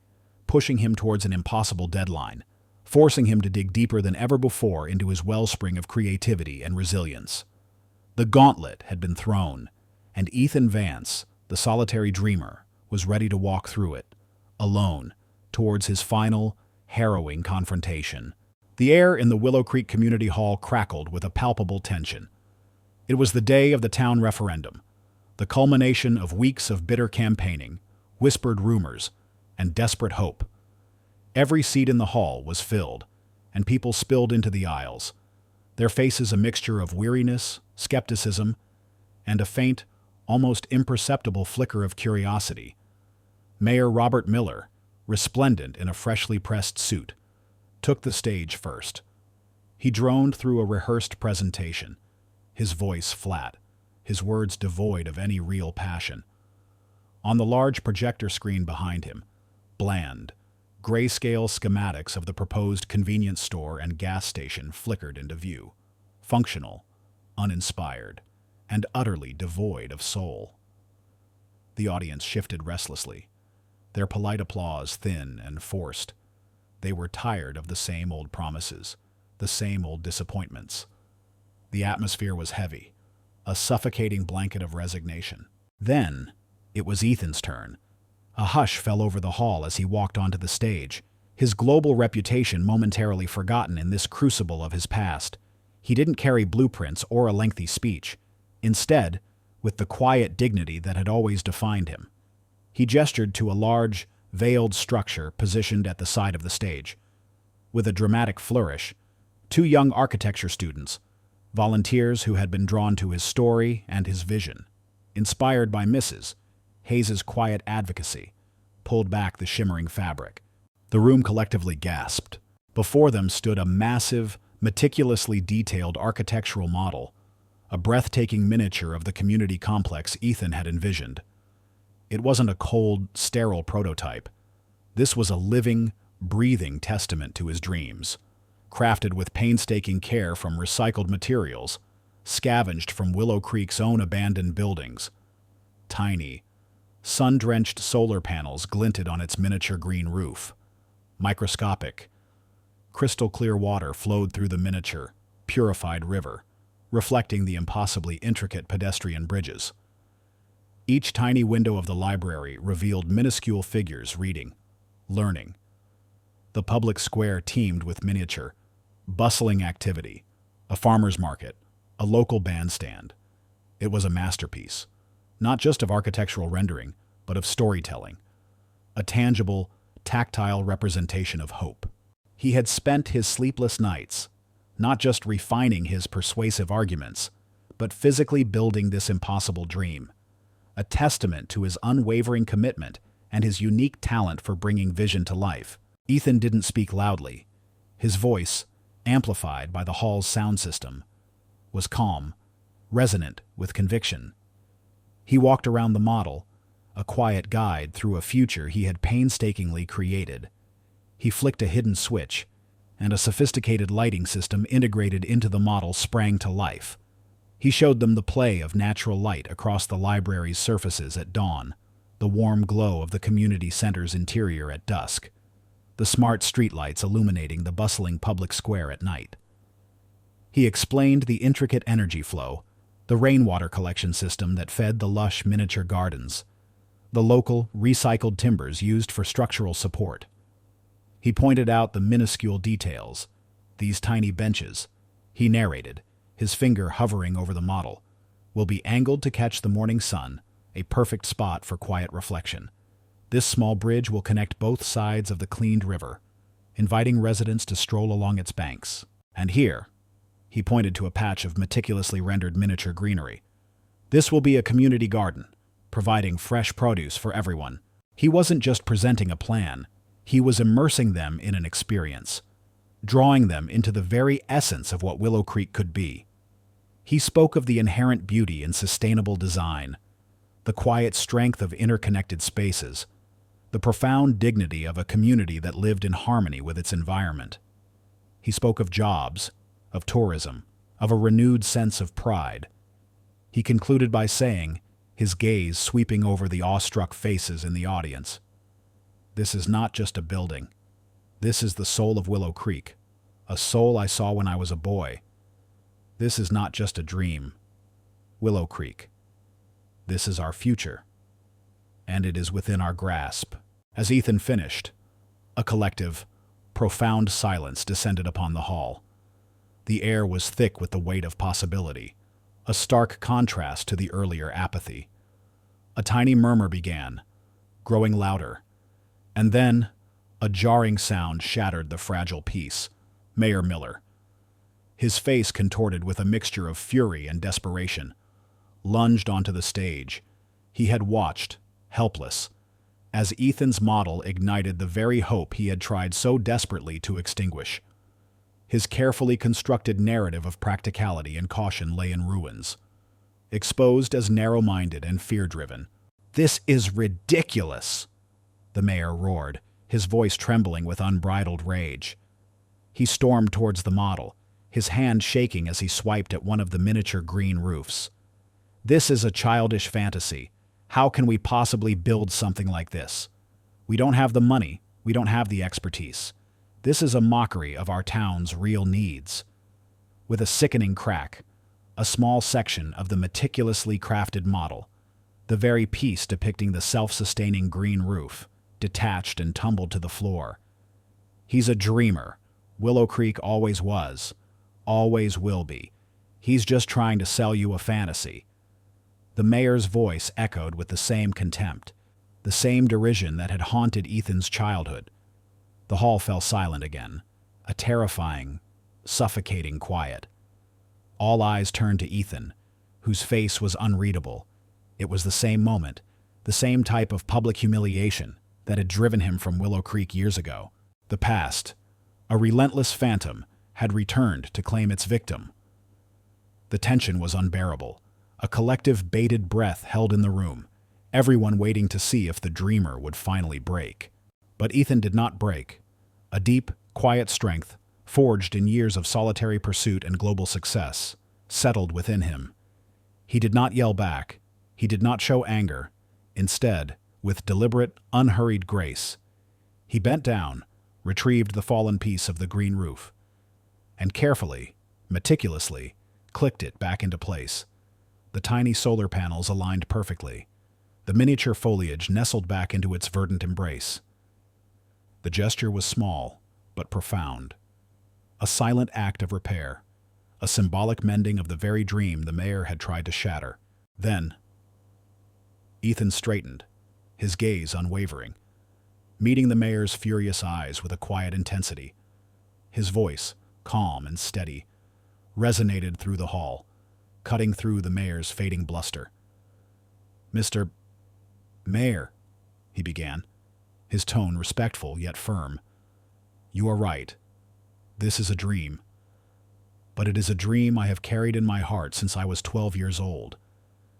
Speaker 1: pushing him towards an impossible deadline, forcing him to dig deeper than ever before into his wellspring of creativity and resilience. The gauntlet had been thrown, and Ethan Vance, the solitary dreamer, was ready to walk through it, alone, towards his final, harrowing confrontation. The air in the Willow Creek Community Hall crackled with a palpable tension. It was the day of the town referendum, the culmination of weeks of bitter campaigning, whispered rumors, and desperate hope. Every seat in the hall was filled, and people spilled into the aisles, their faces a mixture of weariness, skepticism, and a faint, almost imperceptible flicker of curiosity. Mayor Robert Miller, resplendent in a freshly pressed suit, took the stage first. He droned through a rehearsed presentation, his voice flat, his words devoid of any real passion. On the large projector screen behind him, bland, Grayscale schematics of the proposed convenience store and gas station flickered into view, functional, uninspired, and utterly devoid of soul. The audience shifted restlessly, their polite applause thin and forced. They were tired of the same old promises, the same old disappointments. The atmosphere was heavy, a suffocating blanket of resignation. Then, it was Ethan's turn. A hush fell over the hall as he walked onto the stage, his global reputation momentarily forgotten in this crucible of his past. He didn't carry blueprints or a lengthy speech. Instead, with the quiet dignity that had always defined him, he gestured to a large, veiled structure positioned at the side of the stage. With a dramatic flourish, two young architecture students, volunteers who had been drawn to his story and his vision, inspired by Mrs. Hayes's quiet advocacy, pulled back the shimmering fabric. The room collectively gasped. Before them stood a massive, meticulously detailed architectural model, a breathtaking miniature of the community complex Ethan had envisioned. It wasn't a cold, sterile prototype. This was a living, breathing testament to his dreams, crafted with painstaking care from recycled materials, scavenged from Willow Creek's own abandoned buildings. Tiny, sun-drenched solar panels glinted on its miniature green roof. Microscopic, crystal-clear water flowed through the miniature, purified river, reflecting the impossibly intricate pedestrian bridges. Each tiny window of the library revealed minuscule figures reading, learning. The public square teemed with miniature, bustling activity, a farmer's market, a local bandstand. It was a masterpiece, not just of architectural rendering, but of storytelling, a tangible, tactile representation of hope. He had spent his sleepless nights, not just refining his persuasive arguments, but physically building this impossible dream, a testament to his unwavering commitment and his unique talent for bringing vision to life. Ethan didn't speak loudly. His voice, amplified by the hall's sound system, was calm, resonant with conviction. He walked around the model, a quiet guide through a future he had painstakingly created. He flicked a hidden switch, and a sophisticated lighting system integrated into the model sprang to life. He showed them the play of natural light across the library's surfaces at dawn, the warm glow of the community center's interior at dusk, the smart streetlights illuminating the bustling public square at night. He explained the intricate energy flow, the rainwater collection system that fed the lush miniature gardens, the local, recycled timbers used for structural support. He pointed out the minuscule details, these tiny benches. He narrated, his finger hovering over the model, will be angled to catch the morning sun, a perfect spot for quiet reflection. This small bridge will connect both sides of the cleaned river, inviting residents to stroll along its banks. And here, he pointed to a patch of meticulously rendered miniature greenery. This will be a community garden, providing fresh produce for everyone. He wasn't just presenting a plan, he was immersing them in an experience, drawing them into the very essence of what Willow Creek could be. He spoke of the inherent beauty in sustainable design, the quiet strength of interconnected spaces, the profound dignity of a community that lived in harmony with its environment. He spoke of jobs, of tourism, of a renewed sense of pride. He concluded by saying, his gaze sweeping over the awestruck faces in the audience, "This is not just a building. This is the soul of Willow Creek, a soul I saw when I was a boy. This is not just a dream. Willow Creek. This is our future. And it is within our grasp." As Ethan finished, a collective, profound silence descended upon the hall. The air was thick with the weight of possibility, a stark contrast to the earlier apathy. A tiny murmur began, growing louder, and then a jarring sound shattered the fragile peace. Mayor Miller, his face contorted with a mixture of fury and desperation, lunged onto the stage. He had watched, helpless, as Ethan's model ignited the very hope he had tried so desperately to extinguish. His carefully constructed narrative of practicality and caution lay in ruins, exposed as narrow-minded and fear-driven. "This is ridiculous!" the mayor roared, his voice trembling with unbridled rage. He stormed towards the model, his hand shaking as he swiped at one of the miniature green roofs. "This is a childish fantasy. How can we possibly build something like this? We don't have the money, we don't have the expertise. This is a mockery of our town's real needs." With a sickening crack, a small section of the meticulously crafted model, the very piece depicting the self-sustaining green roof, detached and tumbled to the floor. "He's a dreamer. Willow Creek always was. Always will be. He's just trying to sell you a fantasy." The mayor's voice echoed with the same contempt, the same derision that had haunted Ethan's childhood. The hall fell silent again, a terrifying, suffocating quiet. All eyes turned to Ethan, whose face was unreadable. It was the same moment, the same type of public humiliation that had driven him from Willow Creek years ago. The past, a relentless phantom, had returned to claim its victim. The tension was unbearable, a collective bated breath held in the room, everyone waiting to see if the dreamer would finally break. But Ethan did not break. A deep, quiet strength, forged in years of solitary pursuit and global success, settled within him. He did not yell back. He did not show anger. Instead, with deliberate, unhurried grace, he bent down, retrieved the fallen piece of the green roof, and carefully, meticulously, clicked it back into place. The tiny solar panels aligned perfectly. The miniature foliage nestled back into its verdant embrace. The gesture was small, but profound. A silent act of repair, a symbolic mending of the very dream the mayor had tried to shatter. Then, Ethan straightened, his gaze unwavering, meeting the mayor's furious eyes with a quiet intensity. His voice, calm and steady, resonated through the hall, cutting through the mayor's fading bluster. "Mr. Mayor," he began, his tone respectful yet firm. "You are right. This is a dream. But it is a dream I have carried in my heart since I was 12 years old,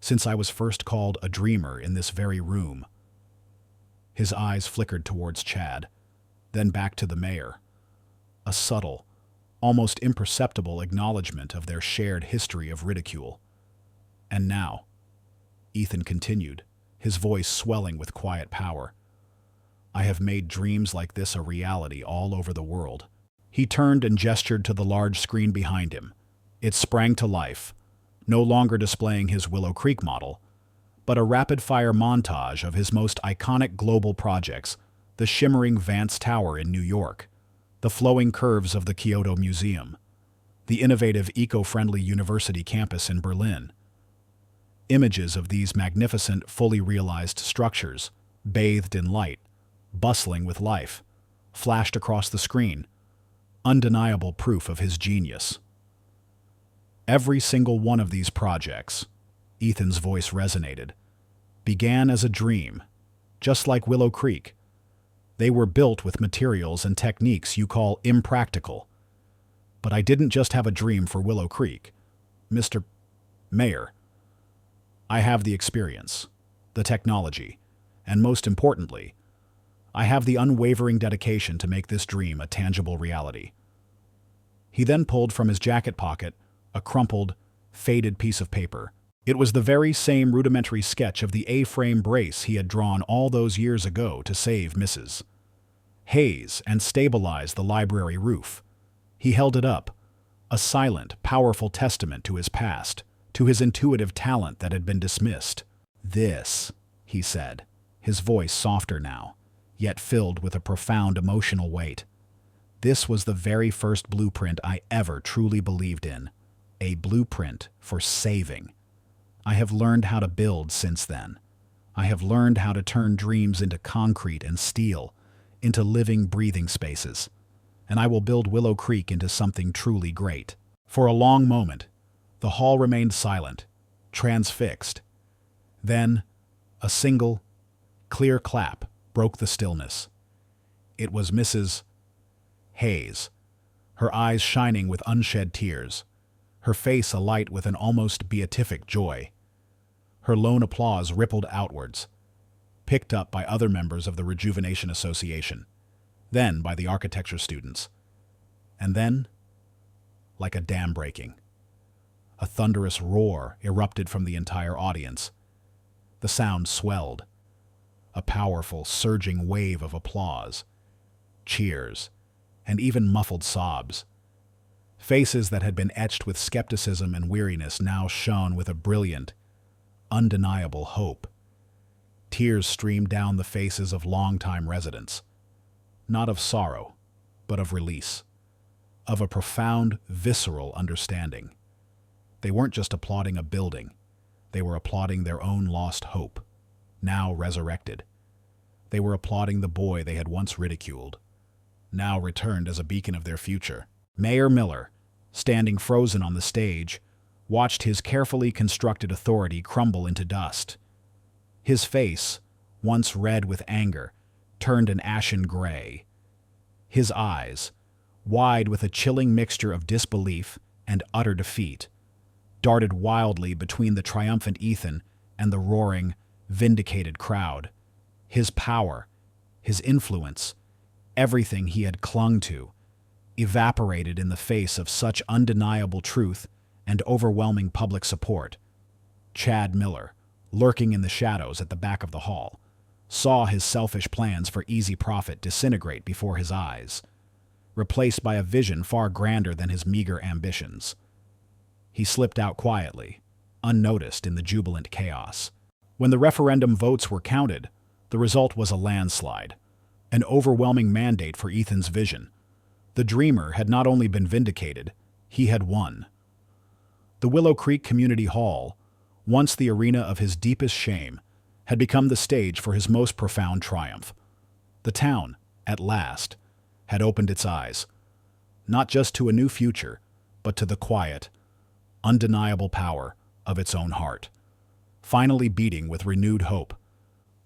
Speaker 1: since I was first called a dreamer in this very room." His eyes flickered towards Chad, then back to the mayor. A subtle, almost imperceptible acknowledgement of their shared history of ridicule. "And now," Ethan continued, his voice swelling with quiet power, "I have made dreams like this a reality all over the world." He turned and gestured to the large screen behind him. It sprang to life, no longer displaying his Willow Creek model, but a rapid-fire montage of his most iconic global projects, the shimmering Vance Tower in New York, the flowing curves of the Kyoto Museum, the innovative eco-friendly university campus in Berlin. Images of these magnificent, fully realized structures, bathed in light, bustling with life, flashed across the screen, undeniable proof of his genius. Every single one of these projects, Ethan's voice resonated, began as a dream, just like Willow Creek. They were built with materials and techniques you call impractical. But I didn't just have a dream for Willow Creek, Mr. Mayor. I have the experience, the technology, and most importantly, I have the unwavering dedication to make this dream a tangible reality. He then pulled from his jacket pocket a crumpled, faded piece of paper. It was the very same rudimentary sketch of the A-frame brace he had drawn all those years ago to save Mrs. Hayes and stabilize the library roof. He held it up, a silent, powerful testament to his past, to his intuitive talent that had been dismissed. "This," he said, his voice softer now, yet filled with a profound emotional weight. "This was the very first blueprint I ever truly believed in. A blueprint for saving. I have learned how to build since then. I have learned how to turn dreams into concrete and steel, into living, breathing spaces. And I will build Willow Creek into something truly great." For a long moment, the hall remained silent, transfixed. Then, a single, clear clap broke the stillness. It was Mrs. Hayes, her eyes shining with unshed tears, her face alight with an almost beatific joy. Her lone applause rippled outwards, picked up by other members of the Rejuvenation Association. then by the architecture students. And then, like a dam breaking, a thunderous roar erupted from the entire audience. The sound swelled, a powerful, surging wave of applause, cheers, and even muffled sobs. Faces that had been etched with skepticism and weariness now shone with a brilliant, undeniable hope. Tears streamed down the faces of longtime residents, not of sorrow, but of release, of a profound, visceral understanding. They weren't just applauding a building, they were applauding their own lost hope, now resurrected. They were applauding the boy they had once ridiculed, now returned as a beacon of their future. Mayor Miller, standing frozen on the stage, watched his carefully constructed authority crumble into dust. His face, once red with anger, turned an ashen gray. His eyes, wide with a chilling mixture of disbelief and utter defeat, darted wildly between the triumphant Ethan and the roaring, vindicated crowd. His power, his influence, everything he had clung to, evaporated in the face of such undeniable truth and overwhelming public support. Chad Miller, lurking in the shadows at the back of the hall, saw his selfish plans for easy profit disintegrate before his eyes, replaced by a vision far grander than his meager ambitions. He slipped out quietly, unnoticed in the jubilant chaos. When the referendum votes were counted, the result was a landslide, an overwhelming mandate for Ethan's vision. The dreamer had not only been vindicated, he had won. The Willow Creek Community Hall, once the arena of his deepest shame, had become the stage for his most profound triumph. The town, at last, had opened its eyes, not just to a new future, but to the quiet, undeniable power of its own heart, finally beating with renewed hope,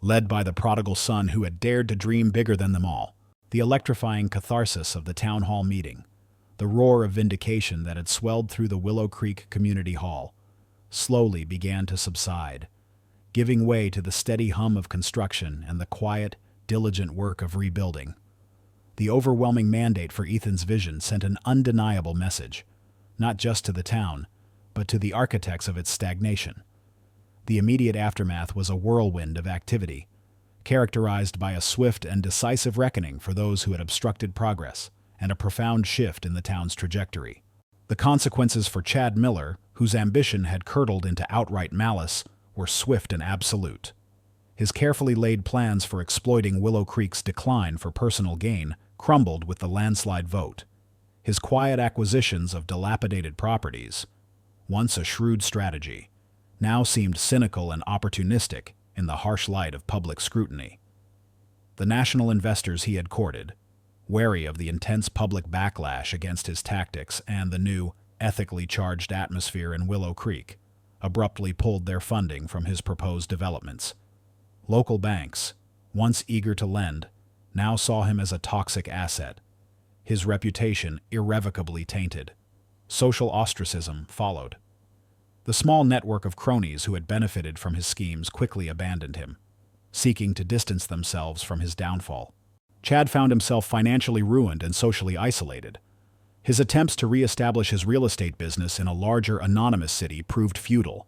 Speaker 1: led by the prodigal son who had dared to dream bigger than them all. The electrifying catharsis of the town hall meeting, the roar of vindication that had swelled through the Willow Creek Community Hall, slowly began to subside, giving way to the steady hum of construction and the quiet, diligent work of rebuilding. The overwhelming mandate for Ethan's vision sent an undeniable message, not just to the town, but to the architects of its stagnation. The immediate aftermath was a whirlwind of activity, characterized by a swift and decisive reckoning for those who had obstructed progress and a profound shift in the town's trajectory. The consequences for Chad Miller, whose ambition had curdled into outright malice, were swift and absolute. His carefully laid plans for exploiting Willow Creek's decline for personal gain crumbled with the landslide vote. His quiet acquisitions of dilapidated properties, once a shrewd strategy, now seemed cynical and opportunistic in the harsh light of public scrutiny. The national investors he had courted, wary of the intense public backlash against his tactics and the new, ethically charged atmosphere in Willow Creek, abruptly pulled their funding from his proposed developments. Local banks, once eager to lend, now saw him as a toxic asset, his reputation irrevocably tainted. Social ostracism followed. The small network of cronies who had benefited from his schemes quickly abandoned him, seeking to distance themselves from his downfall. Chad found himself financially ruined and socially isolated. His attempts to re-establish his real estate business in a larger anonymous city proved futile.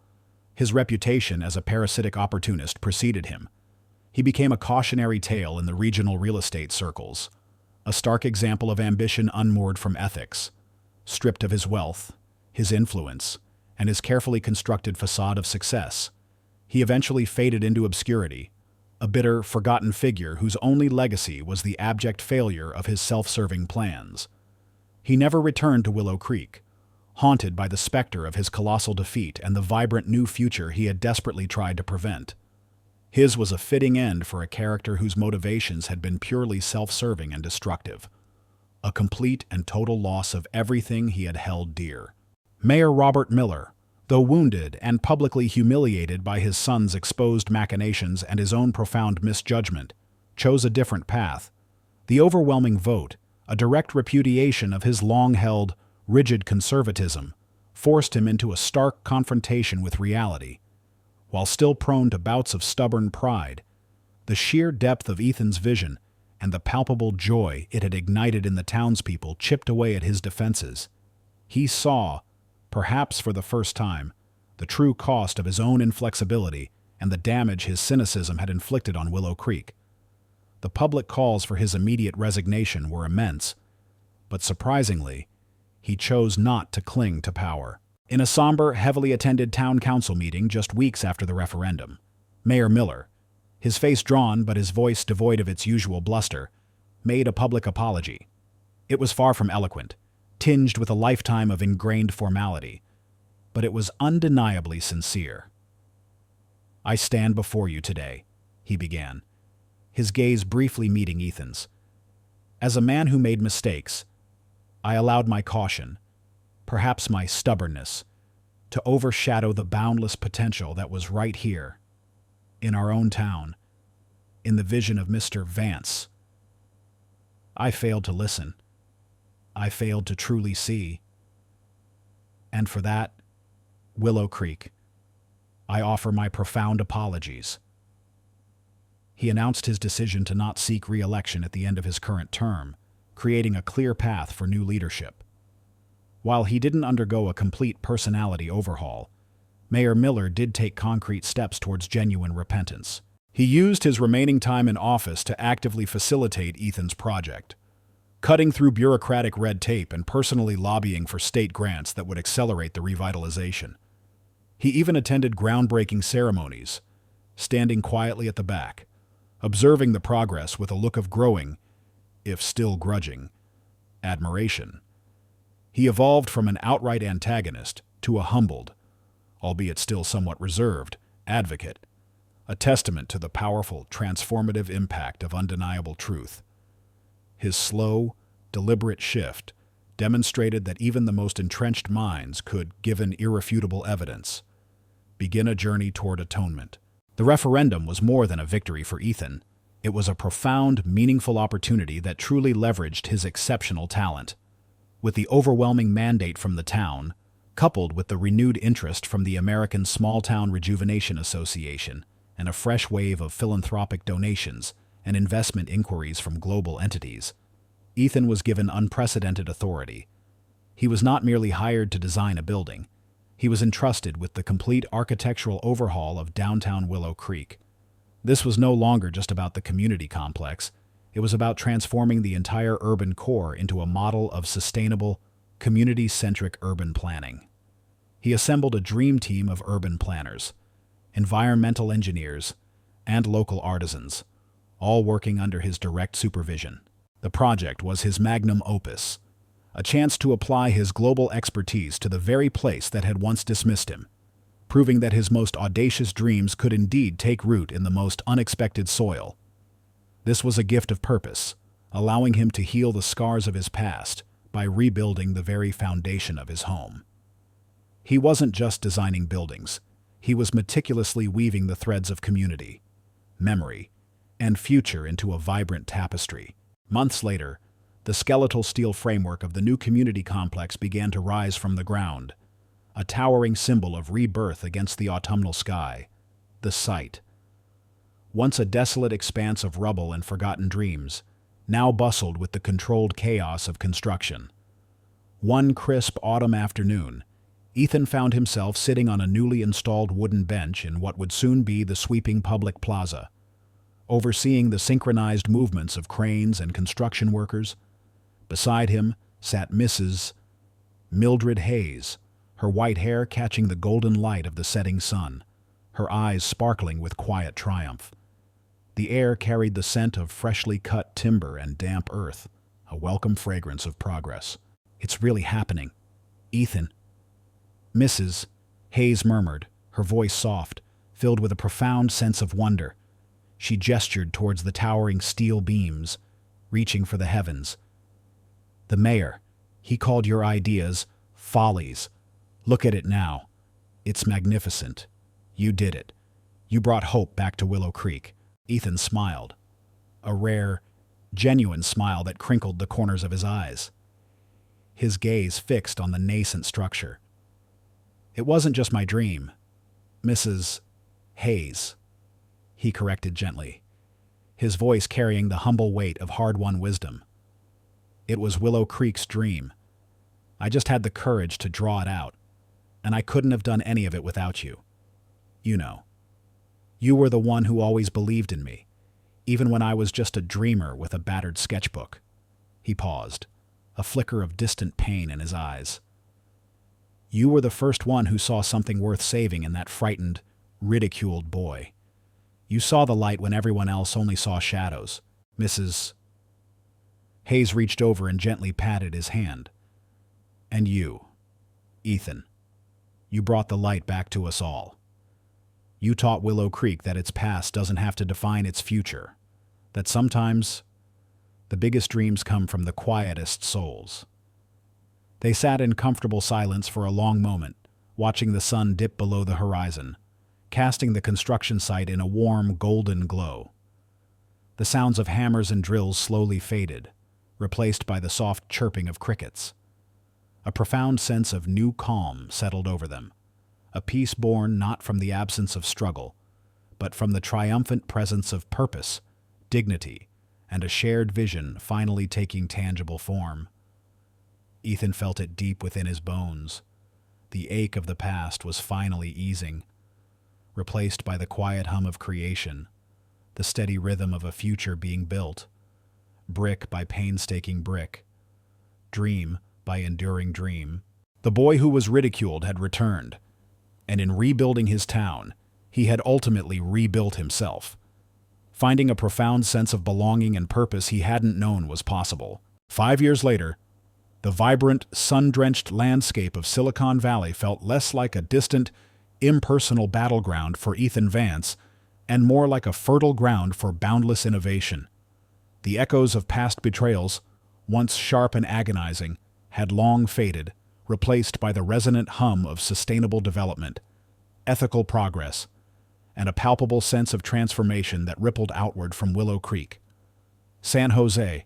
Speaker 1: His reputation as a parasitic opportunist preceded him. He became a cautionary tale in the regional real estate circles, a stark example of ambition unmoored from ethics. Stripped of his wealth, his influence, and his carefully constructed facade of success, he eventually faded into obscurity, a bitter, forgotten figure whose only legacy was the abject failure of his self-serving plans. He never returned to Willow Creek, haunted by the specter of his colossal defeat and the vibrant new future he had desperately tried to prevent. His was a fitting end for a character whose motivations had been purely self-serving and destructive, a complete and total loss of everything he had held dear. Mayor Robert Miller, though wounded and publicly humiliated by his son's exposed machinations and his own profound misjudgment, chose a different path. The overwhelming vote, a direct repudiation of his long-held, rigid conservatism, forced him into a stark confrontation with reality. While still prone to bouts of stubborn pride, the sheer depth of Ethan's vision and the palpable joy it had ignited in the townspeople chipped away at his defenses. He saw, perhaps for the first time, the true cost of his own inflexibility and the damage his cynicism had inflicted on Willow Creek. The public calls for his immediate resignation were immense, but surprisingly, he chose not to cling to power. In a somber, heavily attended town council meeting just weeks after the referendum, Mayor Miller, his face drawn but his voice devoid of its usual bluster, made a public apology. It was far from eloquent, tinged with a lifetime of ingrained formality, but it was undeniably sincere. "I stand before you today," he began, his gaze briefly meeting Ethan's. "As a man who made mistakes, I allowed my caution, perhaps my stubbornness, to overshadow the boundless potential that was right here, in our own town, in the vision of Mr. Vance. I failed to listen. I failed to truly see. And for that, Willow Creek, I offer my profound apologies." He announced his decision to not seek re-election at the end of his current term, creating a clear path for new leadership. While he didn't undergo a complete personality overhaul, Mayor Miller did take concrete steps towards genuine repentance. He used his remaining time in office to actively facilitate Ethan's project, cutting through bureaucratic red tape and personally lobbying for state grants that would accelerate the revitalization. He even attended groundbreaking ceremonies, standing quietly at the back, observing the progress with a look of growing, if still grudging, admiration. He evolved from an outright antagonist to a humbled, albeit still somewhat reserved, advocate, a testament to the powerful, transformative impact of undeniable truth. His slow, deliberate shift demonstrated that even the most entrenched minds could, given irrefutable evidence, begin a journey toward atonement. The referendum was more than a victory for Ethan. It was a profound, meaningful opportunity that truly leveraged his exceptional talent. With the overwhelming mandate from the town, coupled with the renewed interest from the American Small Town Rejuvenation Association and a fresh wave of philanthropic donations and investment inquiries from global entities, Ethan was given unprecedented authority. He was not merely hired to design a building. He was entrusted with the complete architectural overhaul of downtown Willow Creek. This was no longer just about the community complex. It was about transforming the entire urban core into a model of sustainable, community-centric urban planning. He assembled a dream team of urban planners, environmental engineers, and local artisans, all working under his direct supervision. The project was his magnum opus, a chance to apply his global expertise to the very place that had once dismissed him, proving that his most audacious dreams could indeed take root in the most unexpected soil. This was a gift of purpose, allowing him to heal the scars of his past by rebuilding the very foundation of his home. He wasn't just designing buildings. He was meticulously weaving the threads of community, memory, and future into a vibrant tapestry. Months later, the skeletal steel framework of the new community complex began to rise from the ground, a towering symbol of rebirth against the autumnal sky. The site, once a desolate expanse of rubble and forgotten dreams, now bustled with the controlled chaos of construction. One crisp autumn afternoon, Ethan found himself sitting on a newly installed wooden bench in what would soon be the sweeping public plaza, overseeing the synchronized movements of cranes and construction workers. Beside him sat Mrs. Mildred Hayes, her white hair catching the golden light of the setting sun, her eyes sparkling with quiet triumph. The air carried the scent of freshly cut timber and damp earth, a welcome fragrance of progress. "It's really happening, Ethan," Mrs. Hayes murmured, her voice soft, filled with a profound sense of wonder. She gestured towards the towering steel beams, reaching for the heavens. "The mayor, he called your ideas follies. Look at it now. It's magnificent. You did it. You brought hope back to Willow Creek." Ethan smiled, a rare, genuine smile that crinkled the corners of his eyes, his gaze fixed on the nascent structure. "It wasn't just my dream, Mrs. Hayes," he corrected gently, his voice carrying the humble weight of hard-won wisdom. It was Willow Creek's dream. I just had the courage to draw it out, and I couldn't have done any of it without you. You know. You were the one who always believed in me, even when I was just a dreamer with a battered sketchbook. He paused, a flicker of distant pain in his eyes. You were the first one who saw something worth saving in that frightened, ridiculed boy. You saw the light when everyone else only saw shadows. Mrs. Hayes reached over and gently patted his hand. And you, Ethan, you brought the light back to us all. You taught Willow Creek that its past doesn't have to define its future, that sometimes the biggest dreams come from the quietest souls. They sat in comfortable silence for a long moment, watching the sun dip below the horizon, casting the construction site in a warm, golden glow. The sounds of hammers and drills slowly faded, replaced by the soft chirping of crickets. A profound sense of new calm settled over them, a peace born not from the absence of struggle, but from the triumphant presence of purpose, dignity, and a shared vision finally taking tangible form. Ethan felt it deep within his bones. The ache of the past was finally easing, replaced by the quiet hum of creation, the steady rhythm of a future being built, brick by painstaking brick, dream by enduring dream. The boy who was ridiculed had returned, and in rebuilding his town, he had ultimately rebuilt himself, finding a profound sense of belonging and purpose he hadn't known was possible. 5 years later, the vibrant, sun-drenched landscape of Silicon Valley felt less like a distant, impersonal battleground for Ethan Vance and more like a fertile ground for boundless innovation. The echoes of past betrayals, once sharp and agonizing, had long faded, replaced by the resonant hum of sustainable development, ethical progress, and a palpable sense of transformation that rippled outward from Willow Creek. San Jose,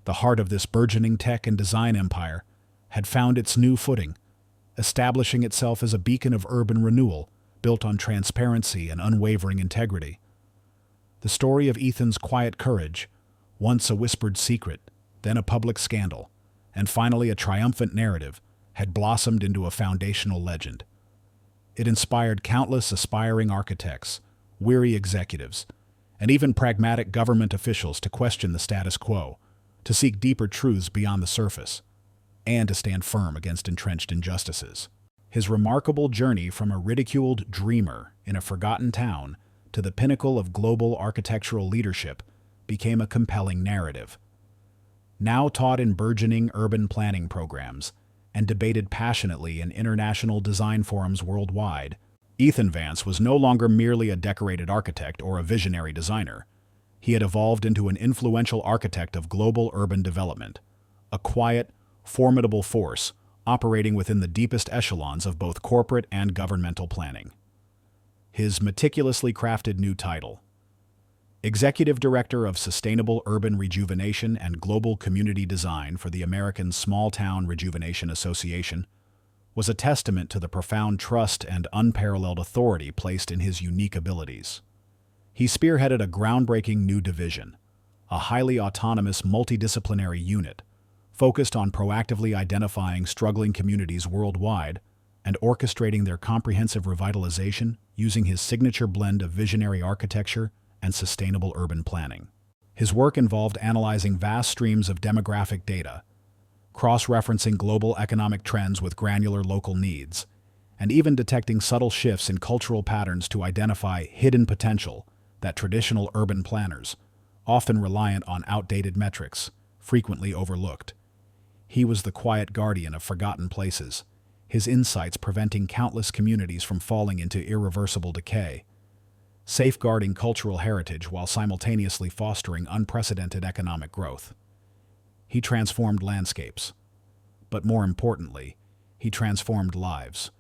Speaker 1: the heart of this burgeoning tech and design empire, had found its new footing, establishing itself as a beacon of urban renewal built on transparency and unwavering integrity. The story of Ethan's quiet courage, once a whispered secret, then a public scandal, and finally a triumphant narrative, had blossomed into a foundational legend. It inspired countless aspiring architects, weary executives, and even pragmatic government officials to question the status quo, to seek deeper truths beyond the surface, and to stand firm against entrenched injustices. His remarkable journey from a ridiculed dreamer in a forgotten town to the pinnacle of global architectural leadership became a compelling narrative. Now taught in burgeoning urban planning programs and debated passionately in international design forums worldwide, Ethan Vance was no longer merely a decorated architect or a visionary designer. He had evolved into an influential architect of global urban development, a quiet, formidable force operating within the deepest echelons of both corporate and governmental planning. His meticulously crafted new title, Executive Director of Sustainable Urban Rejuvenation and Global Community Design for the American Small Town Rejuvenation Association, was a testament to the profound trust and unparalleled authority placed in his unique abilities. He spearheaded a groundbreaking new division, a highly autonomous multidisciplinary unit, focused on proactively identifying struggling communities worldwide and orchestrating their comprehensive revitalization using his signature blend of visionary architecture and sustainable urban planning. His work involved analyzing vast streams of demographic data, cross-referencing global economic trends with granular local needs, and even detecting subtle shifts in cultural patterns to identify hidden potential that traditional urban planners, often reliant on outdated metrics, frequently overlooked. He was the quiet guardian of forgotten places, his insights preventing countless communities from falling into irreversible decay, safeguarding cultural heritage while simultaneously fostering unprecedented economic growth. He transformed landscapes, but more importantly, he transformed lives,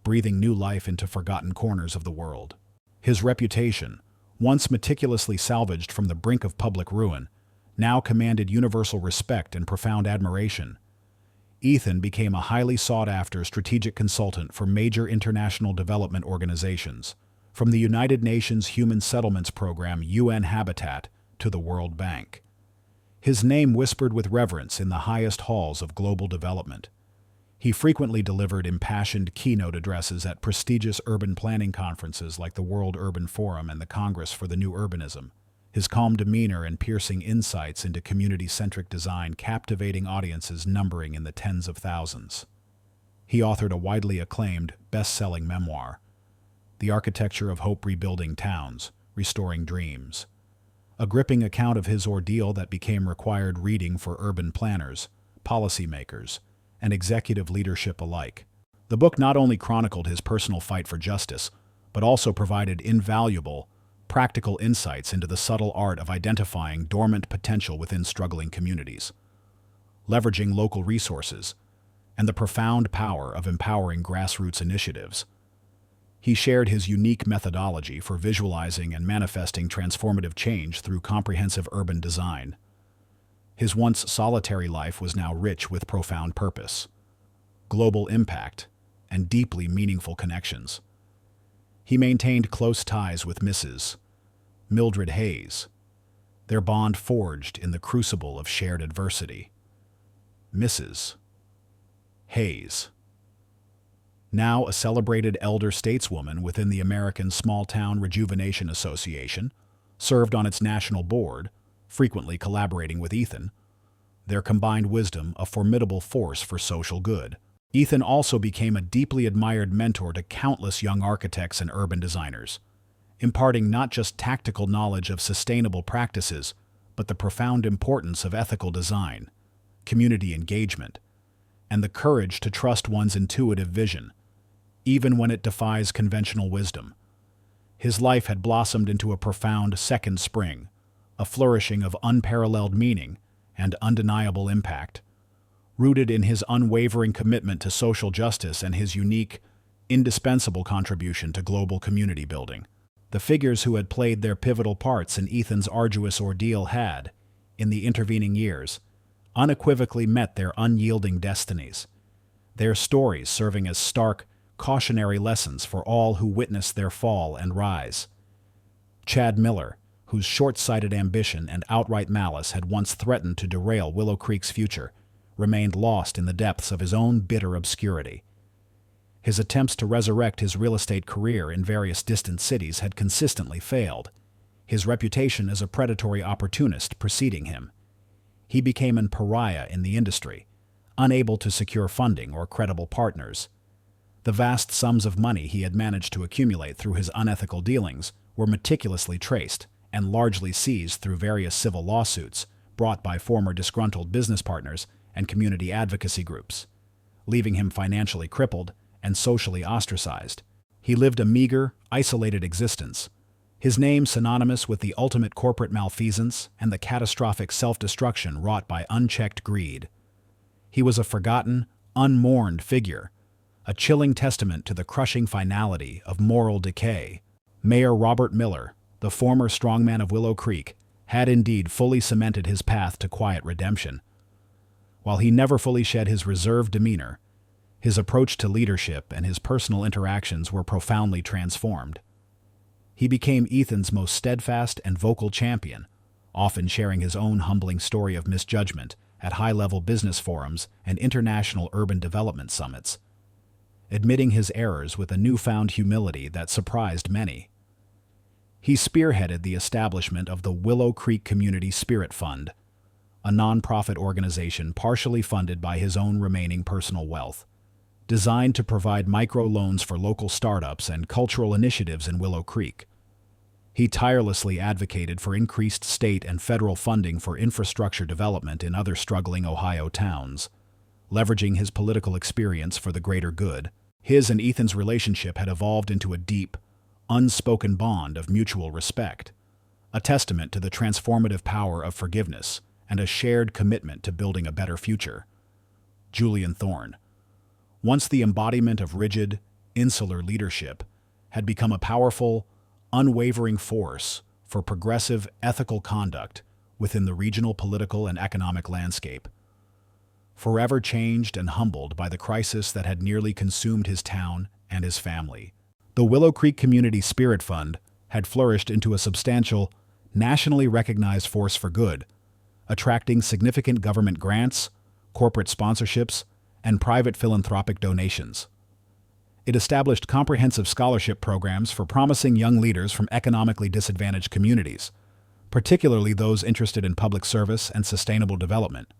Speaker 1: breathing new life into forgotten corners of the world. His reputation, once meticulously salvaged from the brink of public ruin, now commanded universal respect and profound admiration. Ethan became a highly sought-after strategic consultant for major international development organizations, from the United Nations Human Settlements Program UN Habitat to the World Bank. His name whispered with reverence in the highest halls of global development. He frequently delivered impassioned keynote addresses at prestigious urban planning conferences like the World Urban Forum and the Congress for the New Urbanism, his calm demeanor and piercing insights into community-centric design captivating audiences numbering in the tens of thousands. He authored a widely acclaimed, best-selling memoir, The Architecture of Hope Rebuilding Towns, Restoring Dreams, a gripping account of his ordeal that became required reading for urban planners, policymakers, and executive leadership alike. The book not only chronicled his personal fight for justice, but also provided invaluable, practical insights into the subtle art of identifying dormant potential within struggling communities, leveraging local resources, and the profound power of empowering grassroots initiatives. He shared his unique methodology for visualizing and manifesting transformative change through comprehensive urban design. His once solitary life was now rich with profound purpose, global impact, and deeply meaningful connections. He maintained close ties with Mrs. Mildred Hayes, their bond forged in the crucible of shared adversity. Mrs. Hayes, now a celebrated elder stateswoman within the American Small Town Rejuvenation Association, served on its national board, frequently collaborating with Ethan, their combined wisdom a formidable force for social good. Ethan also became a deeply admired mentor to countless young architects and urban designers, imparting not just tactical knowledge of sustainable practices, but the profound importance of ethical design, community engagement, and the courage to trust one's intuitive vision, even when it defies conventional wisdom. His life had blossomed into a profound second spring, a flourishing of unparalleled meaning and undeniable impact, rooted in his unwavering commitment to social justice and his unique, indispensable contribution to global community building. The figures who had played their pivotal parts in Ethan's arduous ordeal had, in the intervening years, unequivocally met their unyielding destinies, their stories serving as stark, cautionary lessons for all who witnessed their fall and rise. Chad Miller, whose short-sighted ambition and outright malice had once threatened to derail Willow Creek's future, remained lost in the depths of his own bitter obscurity. His attempts to resurrect his real estate career in various distant cities had consistently failed, his reputation as a predatory opportunist preceding him. He became a pariah in the industry, unable to secure funding or credible partners. The vast sums of money he had managed to accumulate through his unethical dealings were meticulously traced and largely seized through various civil lawsuits brought by former disgruntled business partners and community advocacy groups, leaving him financially crippled and socially ostracized. He lived a meager, isolated existence, his name synonymous with the ultimate corporate malfeasance and the catastrophic self-destruction wrought by unchecked greed. He was a forgotten, unmourned figure, a chilling testament to the crushing finality of moral decay. Mayor Robert Miller, the former strongman of Willow Creek, had indeed fully cemented his path to quiet redemption. While he never fully shed his reserved demeanor, his approach to leadership and his personal interactions were profoundly transformed. He became Ethan's most steadfast and vocal champion, often sharing his own humbling story of misjudgment at high-level business forums and international urban development summits, admitting his errors with a newfound humility that surprised many. He spearheaded the establishment of the Willow Creek Community Spirit Fund, a nonprofit organization partially funded by his own remaining personal wealth, designed to provide microloans for local startups and cultural initiatives in Willow Creek. He tirelessly advocated for increased state and federal funding for infrastructure development in other struggling Ohio towns, leveraging his political experience for the greater good. His and Ethan's relationship had evolved into a deep, unspoken bond of mutual respect, a testament to the transformative power of forgiveness and a shared commitment to building a better future. Julian Thorne, once the embodiment of rigid, insular leadership, had become a powerful, unwavering force for progressive, ethical conduct within the regional political and economic landscape. Forever changed and humbled by the crisis that had nearly consumed his town and his family, the Willow Creek Community Spirit Fund had flourished into a substantial, nationally recognized force for good, attracting significant government grants, corporate sponsorships, and private philanthropic donations. It established comprehensive scholarship programs for promising young leaders from economically disadvantaged communities, particularly those interested in public service and sustainable development.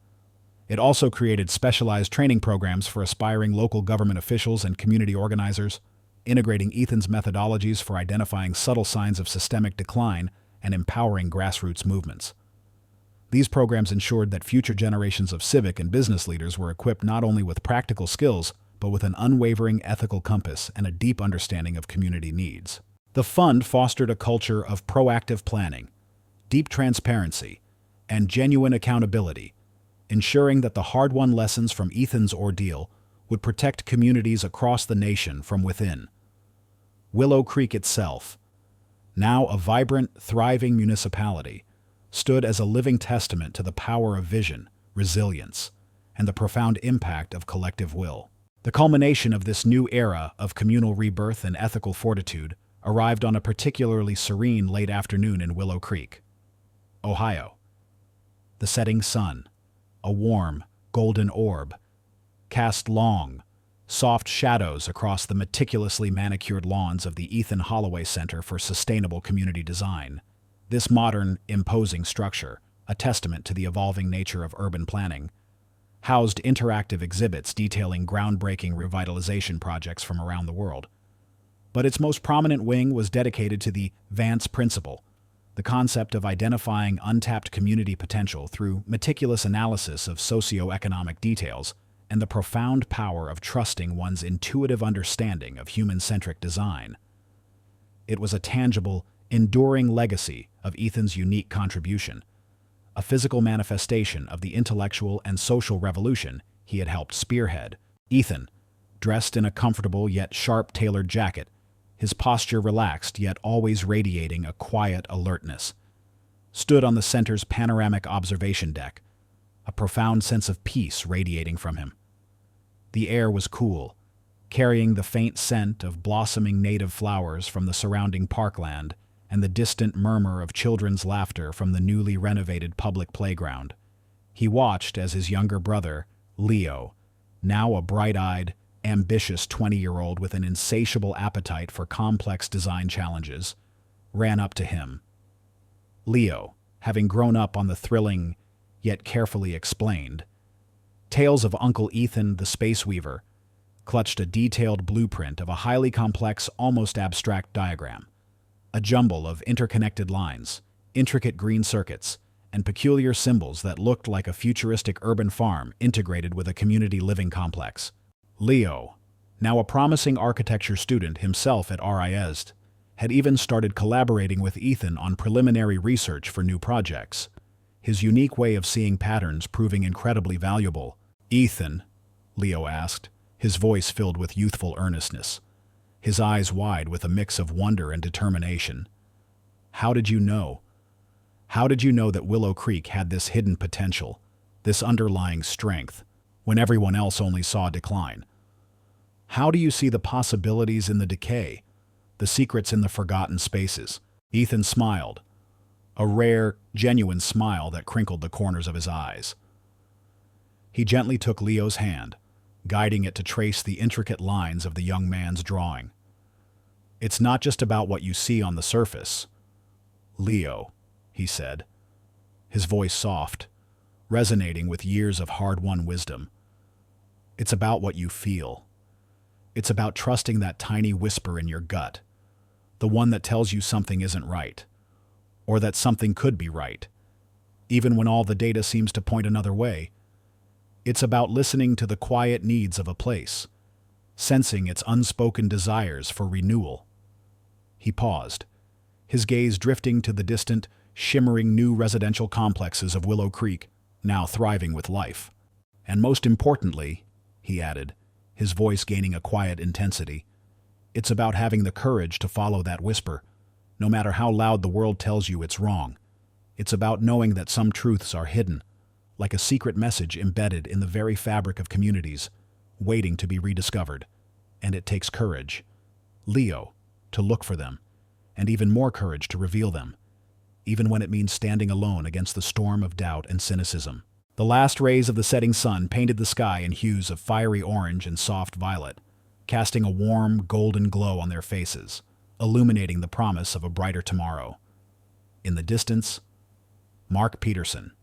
Speaker 1: It also created specialized training programs for aspiring local government officials and community organizers, integrating Ethan's methodologies for identifying subtle signs of systemic decline and empowering grassroots movements. These programs ensured that future generations of civic and business leaders were equipped not only with practical skills, but with an unwavering ethical compass and a deep understanding of community needs. The fund fostered a culture of proactive planning, deep transparency, and genuine accountability, ensuring that the hard-won lessons from Ethan's ordeal would protect communities across the nation from within. Willow Creek itself, now a vibrant, thriving municipality, stood as a living testament to the power of vision, resilience, and the profound impact of collective will. The culmination of this new era of communal rebirth and ethical fortitude arrived on a particularly serene late afternoon in Willow Creek, Ohio. The setting sun, a warm, golden orb, cast long, soft shadows across the meticulously manicured lawns of the Ethan Holloway Center for Sustainable Community Design. This modern, imposing structure, a testament to the evolving nature of urban planning, housed interactive exhibits detailing groundbreaking revitalization projects from around the world. But its most prominent wing was dedicated to the Vance Principle, the concept of identifying untapped community potential through meticulous analysis of socioeconomic details and the profound power of trusting one's intuitive understanding of human-centric design. It was a tangible, enduring legacy of Ethan's unique contribution, a physical manifestation of the intellectual and social revolution he had helped spearhead. Ethan, dressed in a comfortable yet sharp-tailored jacket, his posture relaxed yet always radiating a quiet alertness, stood on the center's panoramic observation deck, a profound sense of peace radiating from him. The air was cool, carrying the faint scent of blossoming native flowers from the surrounding parkland and the distant murmur of children's laughter from the newly renovated public playground. He watched as his younger brother, Leo, now a bright-eyed, ambitious 20-year-old with an insatiable appetite for complex design challenges, ran up to him. Leo, having grown up on the thrilling, yet carefully explained, tales of Uncle Ethan the Space Weaver, clutched a detailed blueprint of a highly complex, almost abstract diagram, a jumble of interconnected lines, intricate green circuits, and peculiar symbols that looked like a futuristic urban farm integrated with a community living complex. Leo, now a promising architecture student himself at RISD, had even started collaborating with Ethan on preliminary research for new projects, his unique way of seeing patterns proving incredibly valuable. "Ethan," Leo asked, his voice filled with youthful earnestness, his eyes wide with a mix of wonder and determination. "How did you know? How did you know that Willow Creek had this hidden potential, this underlying strength, when everyone else only saw decline? How do you see the possibilities in the decay, the secrets in the forgotten spaces?" Ethan smiled, a rare, genuine smile that crinkled the corners of his eyes. He gently took Leo's hand, guiding it to trace the intricate lines of the young man's drawing. "It's not just about what you see on the surface, Leo," he said, his voice soft, resonating with years of hard-won wisdom. "It's about what you feel. It's about trusting that tiny whisper in your gut, the one that tells you something isn't right, or that something could be right, even when all the data seems to point another way. It's about listening to the quiet needs of a place, sensing its unspoken desires for renewal." He paused, his gaze drifting to the distant, shimmering new residential complexes of Willow Creek, now thriving with life. "And most importantly," he added, his voice gaining a quiet intensity, "it's about having the courage to follow that whisper, no matter how loud the world tells you it's wrong. It's about knowing that some truths are hidden, like a secret message embedded in the very fabric of communities, waiting to be rediscovered. And it takes courage, Leo, to look for them, and even more courage to reveal them. even when it means standing alone against the storm of doubt and cynicism. The last rays of the setting sun painted the sky in hues of fiery orange and soft violet, casting a warm, golden glow on their faces, illuminating the promise of a brighter tomorrow. In the distance, Mark Peterson,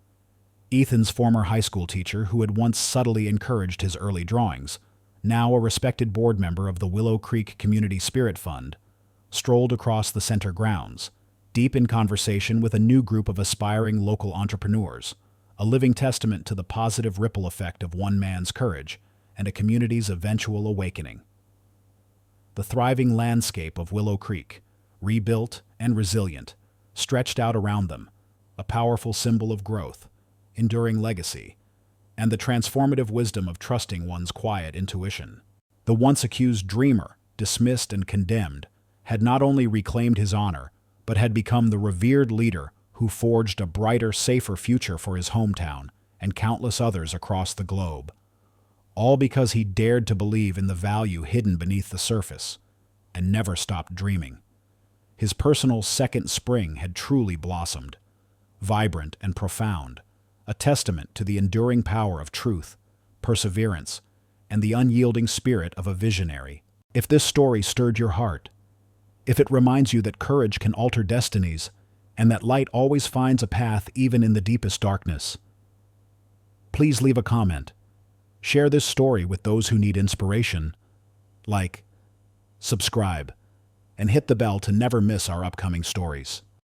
Speaker 1: Ethan's former high school teacher who had once subtly encouraged his early drawings, now a respected board member of the Willow Creek Community Spirit Fund, strolled across the center grounds, deep in conversation with a new group of aspiring local entrepreneurs, a living testament to the positive ripple effect of one man's courage and a community's eventual awakening. The thriving landscape of Willow Creek, rebuilt and resilient, stretched out around them, a powerful symbol of growth, enduring legacy, and the transformative wisdom of trusting one's quiet intuition. The once accused dreamer, dismissed and condemned, had not only reclaimed his honor, but had become the revered leader who forged a brighter, safer future for his hometown and countless others across the globe. All because he dared to believe in the value hidden beneath the surface and never stopped dreaming. His personal second spring had truly blossomed, vibrant and profound, a testament to the enduring power of truth, perseverance, and the unyielding spirit of a visionary. If this story stirred your heart, if it reminds you that courage can alter destinies and that light always finds a path even in the deepest darkness, please leave a comment. Share this story with those who need inspiration. Like, subscribe, and hit the bell to never miss our upcoming stories.